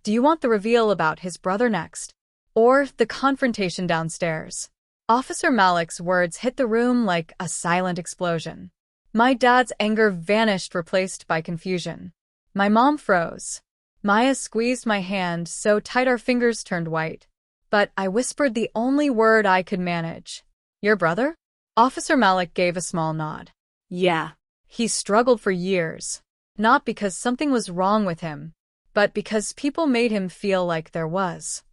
Do you want the reveal about his brother next? Or the confrontation downstairs? Officer Malik's words hit the room like a silent explosion. My dad's anger vanished, replaced by confusion. My mom froze. Maya squeezed my hand so tight our fingers turned white. But I whispered the only word I could manage. "Your brother?" Officer Malik gave a small nod. Yeah. He struggled for years. Not because something was wrong with him, but because people made him feel like there was.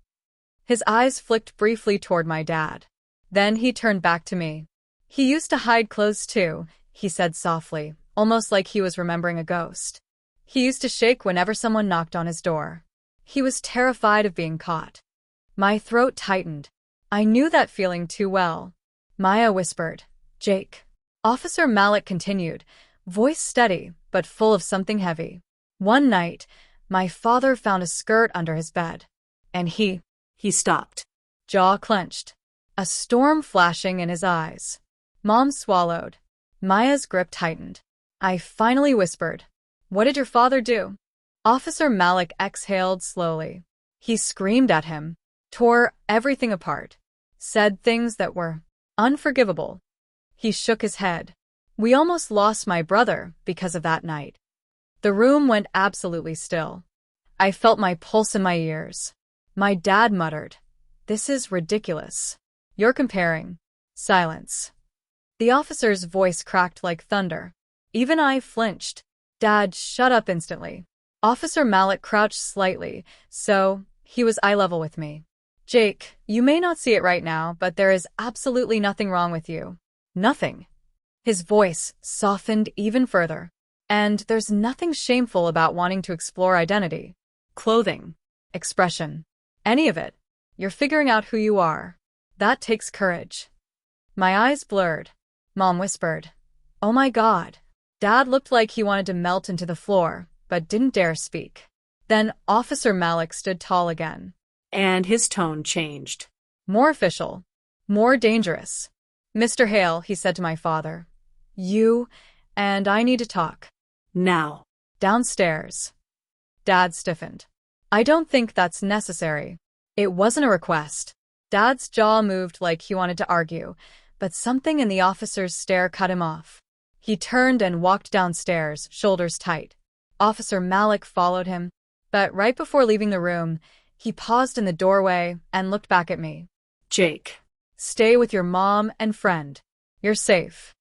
His eyes flicked briefly toward my dad. Then he turned back to me. "He used to hide clothes too," he said softly, almost like he was remembering a ghost. "He used to shake whenever someone knocked on his door. He was terrified of being caught." My throat tightened. I knew that feeling too well. Maya whispered, "Jake." Officer Malik continued, voice steady, but full of something heavy. "One night, my father found a skirt under his bed. And he stopped. Jaw clenched. A storm flashing in his eyes. Mom swallowed. Maya's grip tightened. I finally whispered, "What did your father do?" Officer Malik exhaled slowly. He screamed at him, tore everything apart, said things that were unforgivable. He shook his head. "We almost lost my brother because of that night." The room went absolutely still. I felt my pulse in my ears. My dad muttered, "This is ridiculous. You're comparing." Silence. The officer's voice cracked like thunder. Even I flinched. "Dad, shut up instantly." Officer Malik crouched slightly, so he was eye level with me. "Jake, you may not see it right now, but there is absolutely nothing wrong with you. Nothing." His voice softened even further. "And there's nothing shameful about wanting to explore identity, clothing, expression, any of it. You're figuring out who you are. That takes courage." My eyes blurred. Mom whispered, "Oh my God." Dad looked like he wanted to melt into the floor, but didn't dare speak. Then Officer Malik stood tall again. And his tone changed. More official. More dangerous. "Mr. Hale," he said to my father. "You and I need to talk." Now. Downstairs. Dad stiffened. "I don't think that's necessary." It wasn't a request. Dad's jaw moved like he wanted to argue, but something in the officer's stare cut him off. He turned and walked downstairs, shoulders tight. Officer Malik followed him, but right before leaving the room, he paused in the doorway and looked back at me. "Jake. Stay with your mom and friend. You're safe."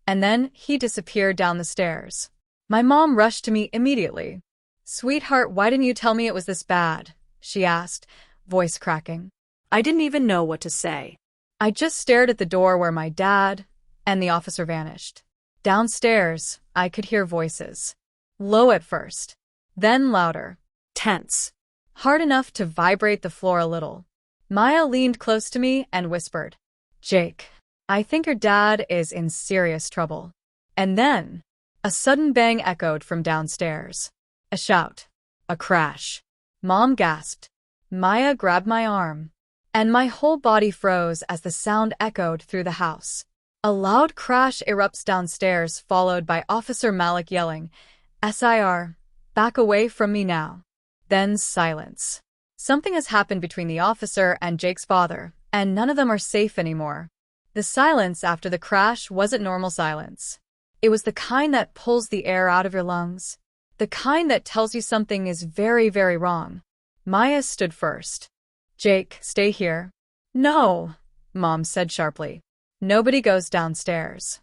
And then he disappeared down the stairs. My mom rushed to me immediately. "Sweetheart, why didn't you tell me it was this bad?" she asked, voice cracking. I didn't even know what to say. I just stared at the door where my dad and the officer vanished. Downstairs, I could hear voices. Low at first, then louder. Tense. Hard enough to vibrate the floor a little. Maya leaned close to me and whispered, "Jake, I think your dad is in serious trouble." And then, a sudden bang echoed from downstairs. A shout. A crash. Mom gasped. Maya grabbed my arm. And my whole body froze as the sound echoed through the house. A loud crash erupts downstairs, followed by Officer Malik yelling, "SIR, back away from me now." Then silence. Something has happened between the officer and Jake's father, and none of them are safe anymore. The silence after the crash wasn't normal silence. It was the kind that pulls the air out of your lungs. The kind that tells you something is very, very wrong. Maya stood first. "Jake, stay here." "No," Mom said sharply. "Nobody goes downstairs."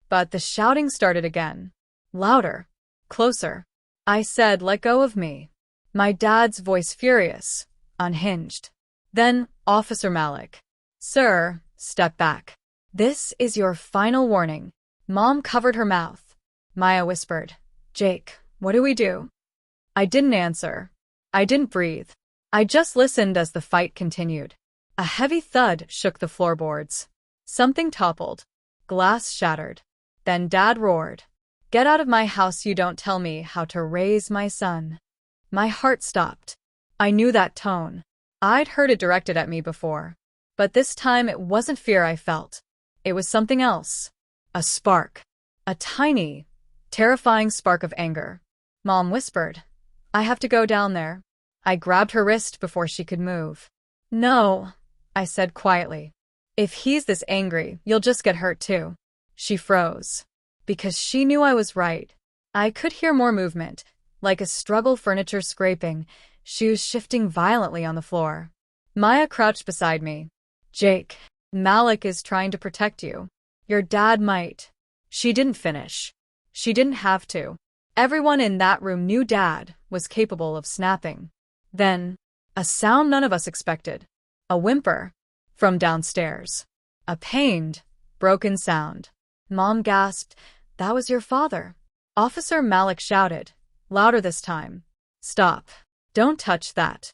But the shouting started again. Louder. Closer. I said, "Let go of me." My dad's voice furious. unhinged. Then, Officer Malik. Sir, step back. This is your final warning. Mom covered her mouth. Maya whispered, Jake, what do we do? I didn't answer. I didn't breathe. I just listened as the fight continued. A heavy thud shook the floorboards. Something toppled. Glass shattered. Then Dad roared, Get out of my house, you don't tell me how to raise my son. My heart stopped. I knew that tone. I'd heard it directed at me before. But this time it wasn't fear I felt. It was something else. A spark. A tiny, terrifying spark of anger. Mom whispered, I have to go down there. I grabbed her wrist before she could move. No, I said quietly. If he's this angry, you'll just get hurt too. She froze. Because she knew I was right. I could hear more movement, like a struggle furniture scraping, shoes shifting violently on the floor. Maya crouched beside me. Jake, Malik is trying to protect you. Your dad might. She didn't finish. She didn't have to. Everyone in that room knew Dad was capable of snapping. Then, a sound none of us expected. A whimper. From downstairs. A pained, broken sound. Mom gasped, That was your father. Officer Malik shouted, louder this time. Stop. Don't touch that.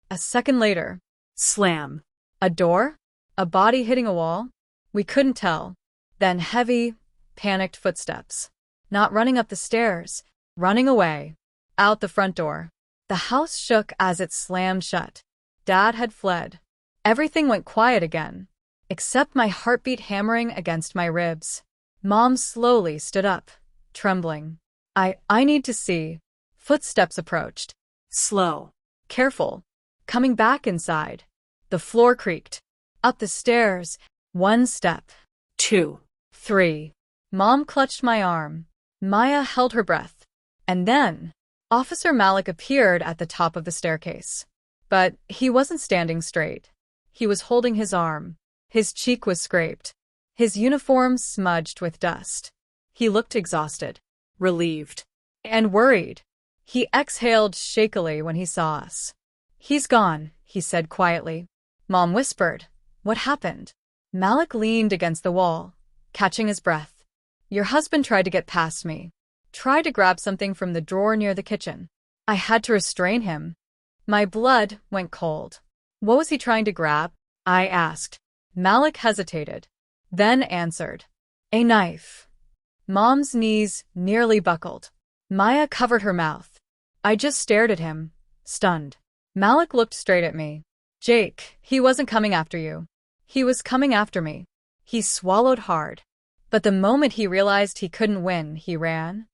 A second later. Slam. A door? A body hitting a wall? We couldn't tell. Then heavy, panicked footsteps. Not running up the stairs, running away. Out the front door. The house shook as it slammed shut. Dad had fled. Everything went quiet again, except my heartbeat hammering against my ribs. Mom slowly stood up, trembling. I need to see. Footsteps approached. Slow. Careful. Coming back inside. The floor creaked. Up the stairs. 1 step. 2. 3. Mom clutched my arm. Maya held her breath. And then, Officer Malik appeared at the top of the staircase. But he wasn't standing straight. He was holding his arm. His cheek was scraped. His uniform smudged with dust. He looked exhausted, Relieved. and worried. He exhaled shakily when he saw us. He's gone, he said quietly. Mom whispered, What happened? Malik leaned against the wall, catching his breath. Your husband tried to get past me. Tried to grab something from the drawer near the kitchen. I had to restrain him. My blood went cold. What was he trying to grab? I asked. Malik hesitated, then answered. A knife. Mom's knees nearly buckled. Maya covered her mouth. I just stared at him, stunned. Malik looked straight at me. Jake, he wasn't coming after you. He was coming after me. He swallowed hard. But the moment he realized he couldn't win, he ran.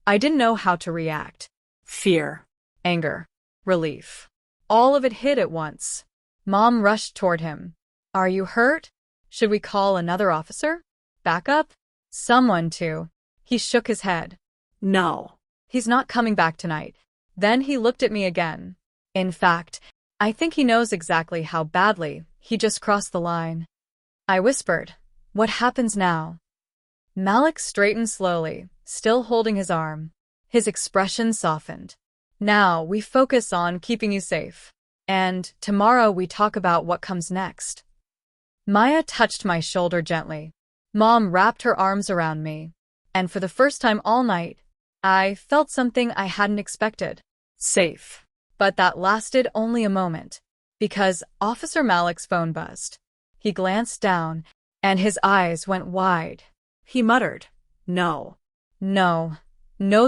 I didn't know how to react. Fear. Anger. Relief. All of it hit at once. Mom rushed toward him. Are you hurt? Should we call another officer? Backup? Someone to. He shook his head. No. He's not coming back tonight. Then he looked at me again. In fact, I think he knows exactly how badly he just crossed the line. I whispered, What happens now? Malik straightened slowly, still holding his arm. His expression softened. Now we focus on keeping you safe. And tomorrow we talk about what comes next. Maya touched my shoulder gently. Mom wrapped her arms around me. And for the first time all night, I felt something I hadn't expected. Safe. But that lasted only a moment, because Officer Malik's phone buzzed. He glanced down, and his eyes went wide. He muttered, No. No,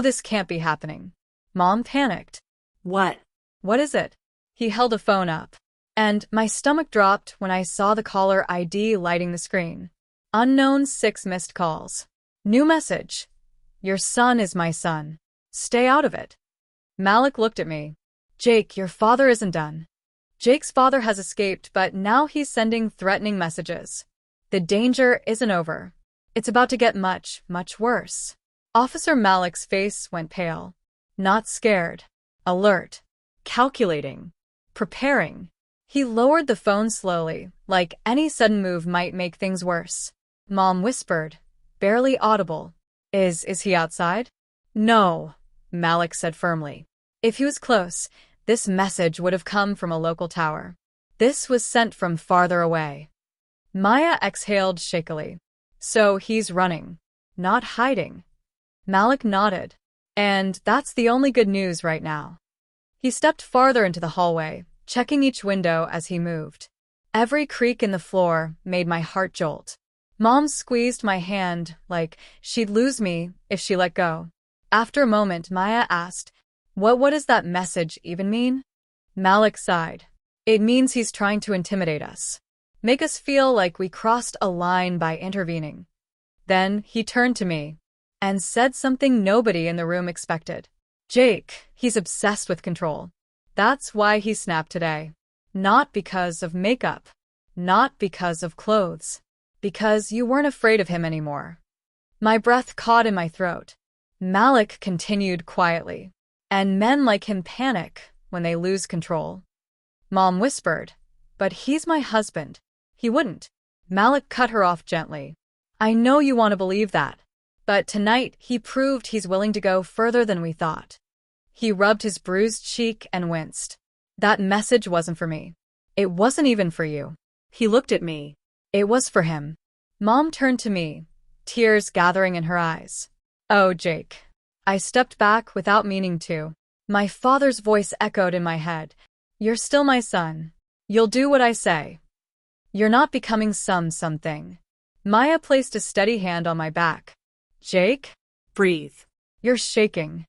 this can't be happening. Mom panicked. What? What is it? He held a phone up, and my stomach dropped when I saw the caller ID lighting the screen. Unknown 6 missed calls. New message. Your son is my son. Stay out of it. Malik looked at me. Jake, your father isn't done. Jake's father has escaped, but now he's sending threatening messages. The danger isn't over. It's about to get much, much worse. Officer Malik's face went pale. Not scared. Alert. Calculating. Preparing. He lowered the phone slowly, like any sudden move might make things worse. Mom whispered, barely audible. Is he outside? No, Malik said firmly. If he was close, this message would have come from a local tower. This was sent from farther away. Maya exhaled shakily. So he's running, not hiding. Malik nodded. And that's the only good news right now. He stepped farther into the hallway, checking each window as he moved. Every creak in the floor made my heart jolt. Mom squeezed my hand like she'd lose me if she let go. After a moment, Maya asked, What does that message even mean? Malik sighed. It means he's trying to intimidate us. Make us feel like we crossed a line by intervening. Then he turned to me and said something nobody in the room expected. Jake, he's obsessed with control. That's why he snapped today. Not because of makeup. Not because of clothes. Because you weren't afraid of him anymore. My breath caught in my throat. Malik continued quietly. And men like him panic when they lose control. Mom whispered, But he's my husband. He wouldn't. Malik cut her off gently. I know you want to believe that. But tonight he proved he's willing to go further than we thought. He rubbed his bruised cheek and winced. That message wasn't for me. It wasn't even for you. He looked at me. It was for him. Mom turned to me, tears gathering in her eyes. Oh, Jake. I stepped back without meaning to. My father's voice echoed in my head. You're still my son. You'll do what I say. You're not becoming something. Maya placed a steady hand on my back. Jake? Breathe. You're shaking.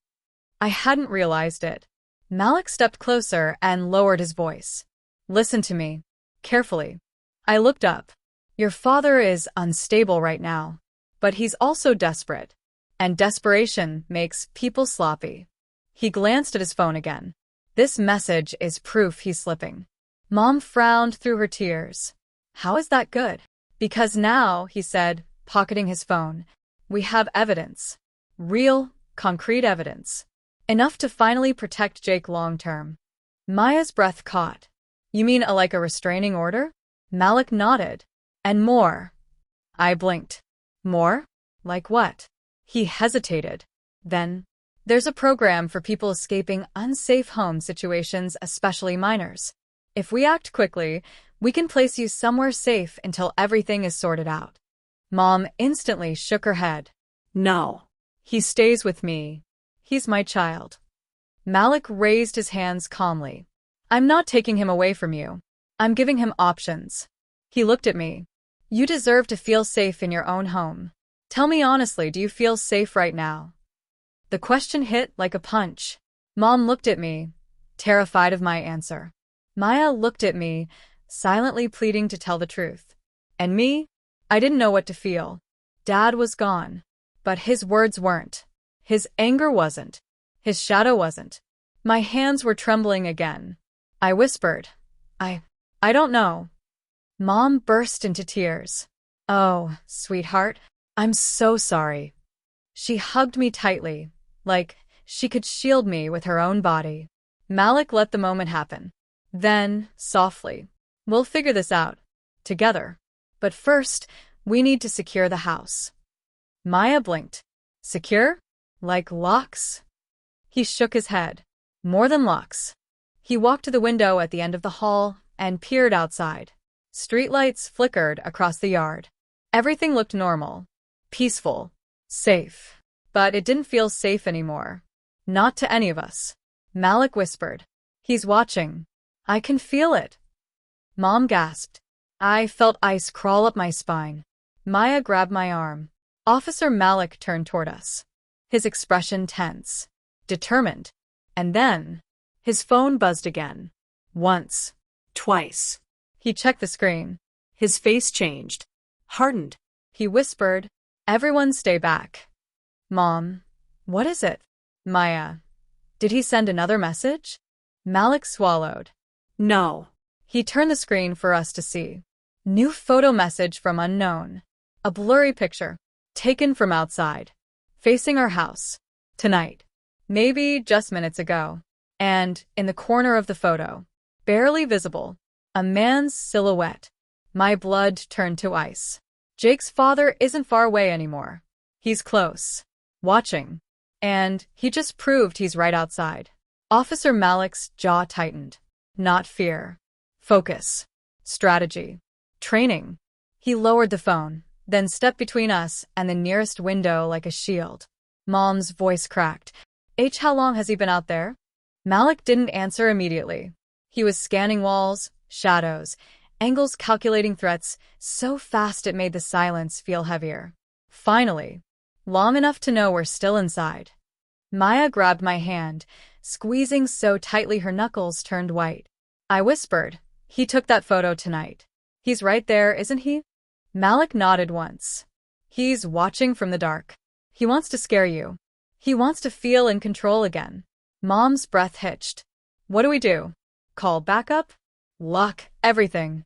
I hadn't realized it. Malik stepped closer and lowered his voice. Listen to me. Carefully. I looked up. Your father is unstable right now. But he's also desperate. And desperation makes people sloppy. He glanced at his phone again. This message is proof he's slipping. Mom frowned through her tears. How is that good? Because now, he said, pocketing his phone, we have evidence. Real, concrete evidence. Enough to finally protect Jake long-term. Maya's breath caught. You mean like a restraining order? Malik nodded. And more. I blinked. More? Like what? He hesitated. Then, there's a program for people escaping unsafe home situations, especially minors. If we act quickly, we can place you somewhere safe until everything is sorted out. Mom instantly shook her head. No. He stays with me. He's my child. Malik raised his hands calmly. I'm not taking him away from you. I'm giving him options. He looked at me. You deserve to feel safe in your own home. Tell me honestly, do you feel safe right now? The question hit like a punch. Mom looked at me, terrified of my answer. Maya looked at me, silently pleading to tell the truth. And me? I didn't know what to feel. Dad was gone. But his words weren't. His anger wasn't. His shadow wasn't. My hands were trembling again. I whispered, I don't know. Mom burst into tears. Oh, sweetheart, I'm so sorry. She hugged me tightly, like she could shield me with her own body. Malik let the moment happen. Then, softly, we'll figure this out. Together. But first, we need to secure the house. Maya blinked. Secure? Like locks? He shook his head. More than locks. He walked to the window at the end of the hall and peered outside. Streetlights flickered across the yard. Everything looked normal. Peaceful. Safe. But it didn't feel safe anymore. Not to any of us. Malik whispered. He's watching. I can feel it. Mom gasped. I felt ice crawl up my spine. Maya grabbed my arm. Officer Malik turned toward us. His expression tense. Determined. And then, his phone buzzed again. Once. Twice. He checked the screen. His face changed. Hardened. He whispered, Everyone stay back. Mom, what is it? Maya, did he send another message? Malik swallowed. No. He turned the screen for us to see. New photo message from unknown. A blurry picture. Taken from outside. Facing our house. Tonight. Maybe just minutes ago. And, in the corner of the photo, barely visible, a man's silhouette. My blood turned to ice. Jake's father isn't far away anymore. He's close. Watching. And he just proved he's right outside. Officer Malik's jaw tightened. Not fear. Focus. Strategy. Training. He lowered the phone, then stepped between us and the nearest window like a shield. Mom's voice cracked. How long has he been out there? Malik didn't answer immediately. He was scanning walls, shadows, angles, calculating threats so fast it made the silence feel heavier. Finally, long enough to know we're still inside. Maya grabbed my hand, squeezing so tightly her knuckles turned white. I whispered, he took that photo tonight. He's right there, isn't he? Malik nodded once. He's watching from the dark. He wants to scare you. He wants to feel in control again. Mom's breath hitched. What do we do? Call backup? Lock everything.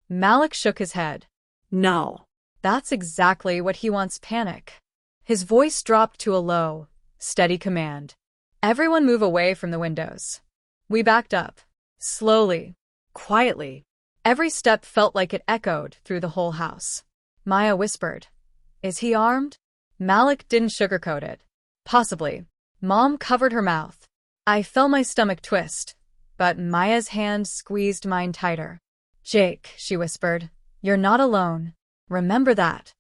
Malik shook his head. No. That's exactly what he wants, panic. His voice dropped to a low, steady command. Everyone move away from the windows. We backed up. Slowly. Quietly. Every step felt like it echoed through the whole house. Maya whispered. Is he armed? Malik didn't sugarcoat it. Possibly. Mom covered her mouth. I felt my stomach twist, but Maya's hand squeezed mine tighter. Jake, she whispered, you're not alone. Remember that.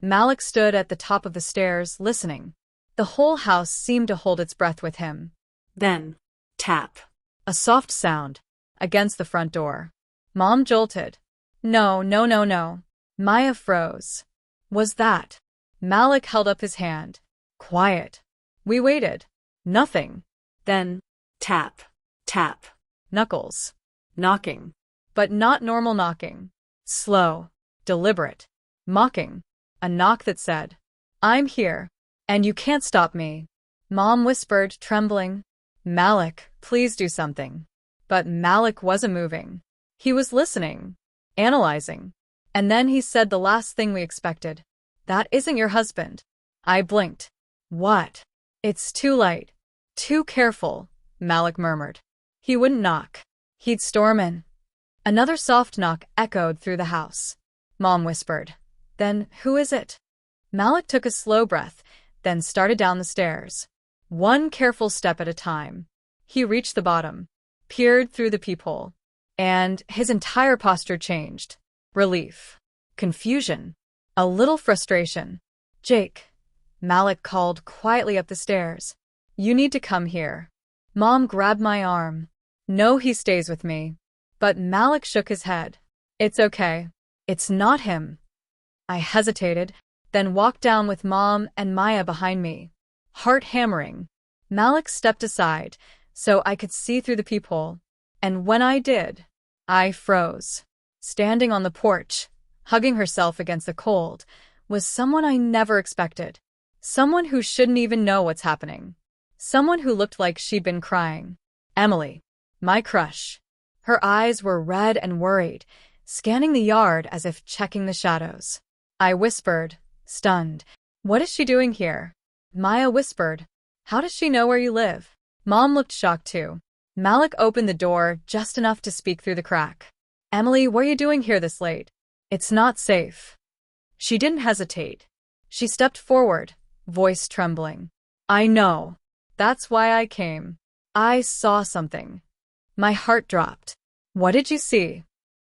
Malik stood at the top of the stairs, listening. The whole house seemed to hold its breath with him. Then, tap. A soft sound. Against the front door. Mom jolted. No, no, no, no. Maya froze. Was that? Malik held up his hand. Quiet. We waited. Nothing. Then, tap, tap. Knuckles. Knocking. But not normal knocking. Slow. Deliberate. Mocking. A knock that said, I'm here. And you can't stop me. Mom whispered, trembling. Malik, please do something. But Malik wasn't moving. He was listening. Analyzing. And then he said the last thing we expected. That isn't your husband. I blinked. What? It's too light. Too careful, Malik murmured. He wouldn't knock. He'd storm in. Another soft knock echoed through the house. Mom whispered. Then who is it? Malik took a slow breath, then started down the stairs. One careful step at a time. He reached the bottom, peered through the peephole, and his entire posture changed. Relief. Confusion. A little frustration. Jake. Malik called quietly up the stairs. You need to come here. Mom grabbed my arm. No, he stays with me. But Malik shook his head. It's okay. It's not him. I hesitated, then walked down with Mom and Maya behind me. Heart hammering. Malik stepped aside, so I could see through the peephole. And when I did, I froze. Standing on the porch, hugging herself against the cold, was someone I never expected. Someone who shouldn't even know what's happening. Someone who looked like she'd been crying. Emily. My crush. Her eyes were red and worried, scanning the yard as if checking the shadows. I whispered, stunned. What is she doing here? Maya whispered. How does she know where you live? Mom looked shocked too. Malik opened the door just enough to speak through the crack. Emily, what are you doing here this late? It's not safe. She didn't hesitate. She stepped forward, voice trembling. I know. That's why I came. I saw something. My heart dropped. What did you see?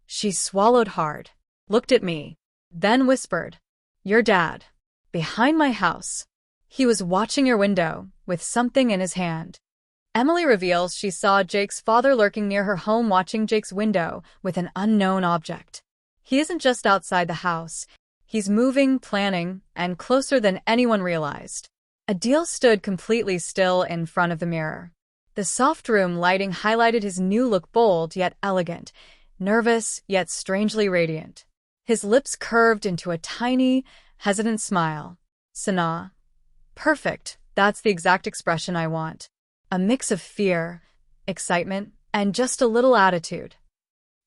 She swallowed hard, looked at me, then whispered. Your dad. Behind my house. He was watching your window, with something in his hand. Emily reveals she saw Jake's father lurking near her home watching Jake's window with an unknown object. He isn't just outside the house. He's moving, planning, and closer than anyone realized. Adil stood completely still in front of the mirror. The soft room lighting highlighted his new look, bold yet elegant, nervous yet strangely radiant. His lips curved into a tiny, hesitant smile. Sana. Perfect, that's the exact expression I want. A mix of fear, excitement, and just a little attitude.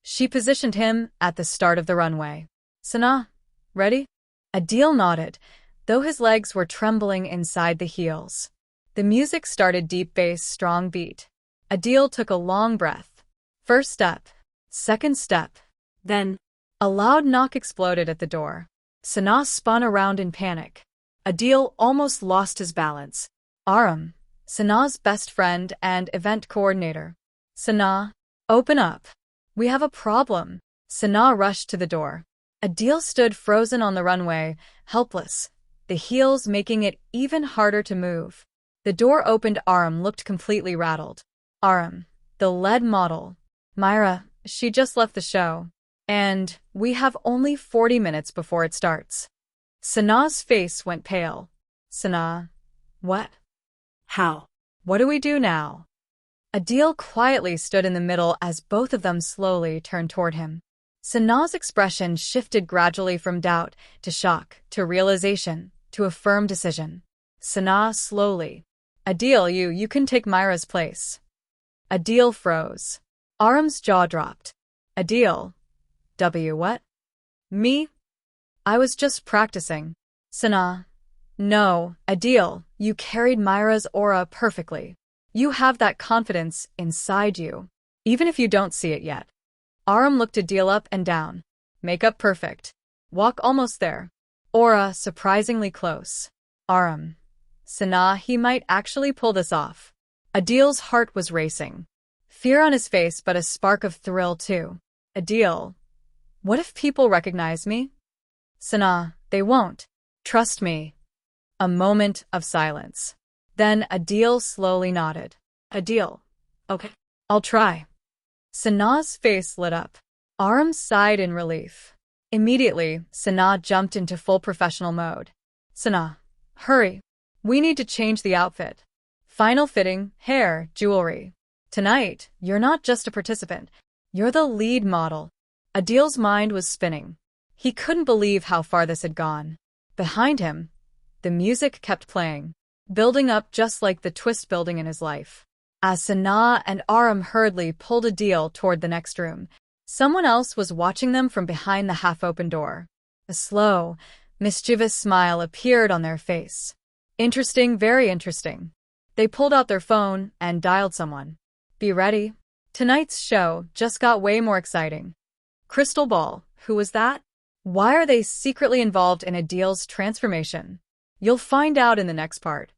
She positioned him at the start of the runway. Sana, ready? Adil nodded, though his legs were trembling inside the heels. The music started, deep bass, strong beat. Adil took a long breath. First step. Second step. Then, a loud knock exploded at the door. Sana spun around in panic. Adil almost lost his balance. Aram. Sanaa's best friend and event coordinator. Sanaa, open up. We have a problem. Sanaa rushed to the door. Adil stood frozen on the runway, helpless, the heels making it even harder to move. The door opened. Aram looked completely rattled. Aram, the lead model. Myra, she just left the show. And we have only 40 minutes before it starts. Sanaa's face went pale. Sanaa, what? How? What do we do now? Adil quietly stood in the middle as both of them slowly turned toward him. Sanaa's expression shifted gradually from doubt to shock to realization to a firm decision. Sanaa slowly. Adil, you can take Myra's place. Adil froze. Aram's jaw dropped. Adil. What? Me? I was just practicing. Sanaa. No, Adil, you carried Myra's aura perfectly. You have that confidence inside you, even if you don't see it yet. Aram looked Adil up and down. Makeup perfect. Walk almost there. Aura surprisingly close. Aram. Sanaa, he might actually pull this off. Adil's heart was racing. Fear on his face, but a spark of thrill too. Adil. What if people recognize me? Sanaa, they won't. Trust me. A moment of silence. Then Adil slowly nodded. Adil. Okay. I'll try. Sanaa's face lit up. Aram sighed in relief. Immediately, Sanaa jumped into full professional mode. Sanaa, hurry. We need to change the outfit. Final fitting, hair, jewelry. Tonight, you're not just a participant. You're the lead model. Adil's mind was spinning. He couldn't believe how far this had gone. Behind him, the music kept playing, building up just like the twist building in his life. As Sanaa and Aram hurriedly pulled Adil toward the next room, someone else was watching them from behind the half-open door. A slow, mischievous smile appeared on their face. Interesting, very interesting. They pulled out their phone and dialed someone. Be ready. Tonight's show just got way more exciting. Crystal Ball, who was that? Why are they secretly involved in Adil's transformation? You'll find out in the next part.